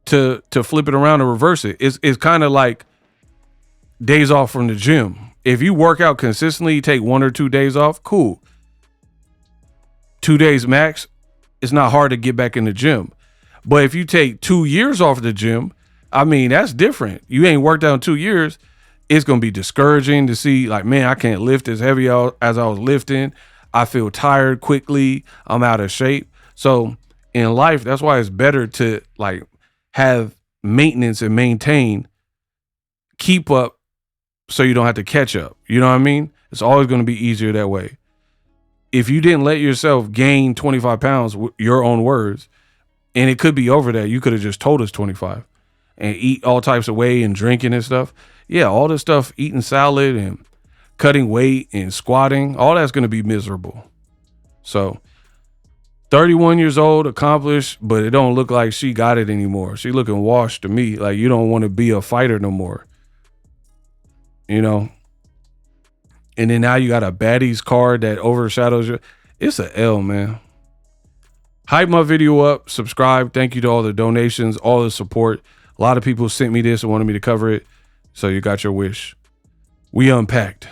to flip it around and reverse it. It's kind of like days off from the gym. If you work out consistently, you take 1 or 2 days off, cool. 2 days max, it's not hard to get back in the gym. But if you take 2 years off the gym, I mean, that's different. You ain't worked out in 2 years. It's going to be discouraging to see, like, man, I can't lift as heavy as I was lifting. I feel tired quickly. I'm out of shape. So in life, that's why it's better to like have maintenance and maintain, keep up so you don't have to catch up. You know what I mean? It's always going to be easier that way. If you didn't let yourself gain 25 pounds, your own words, and it could be over that, you could have just told us 25 and eat all types of way and drinking and stuff. Yeah, all this stuff, eating salad and cutting weight and squatting, all that's going to be miserable. So 31 years old, accomplished, but it don't look like she got it anymore. She looking washed to me. Like, you don't want to be a fighter no more. You know? And then now you got a baddies card that overshadows you. It's a L, man. Hype my video up, subscribe. Thank you to all the donations, all the support. A lot of people sent me this and wanted me to cover it. So you got your wish. We unpacked.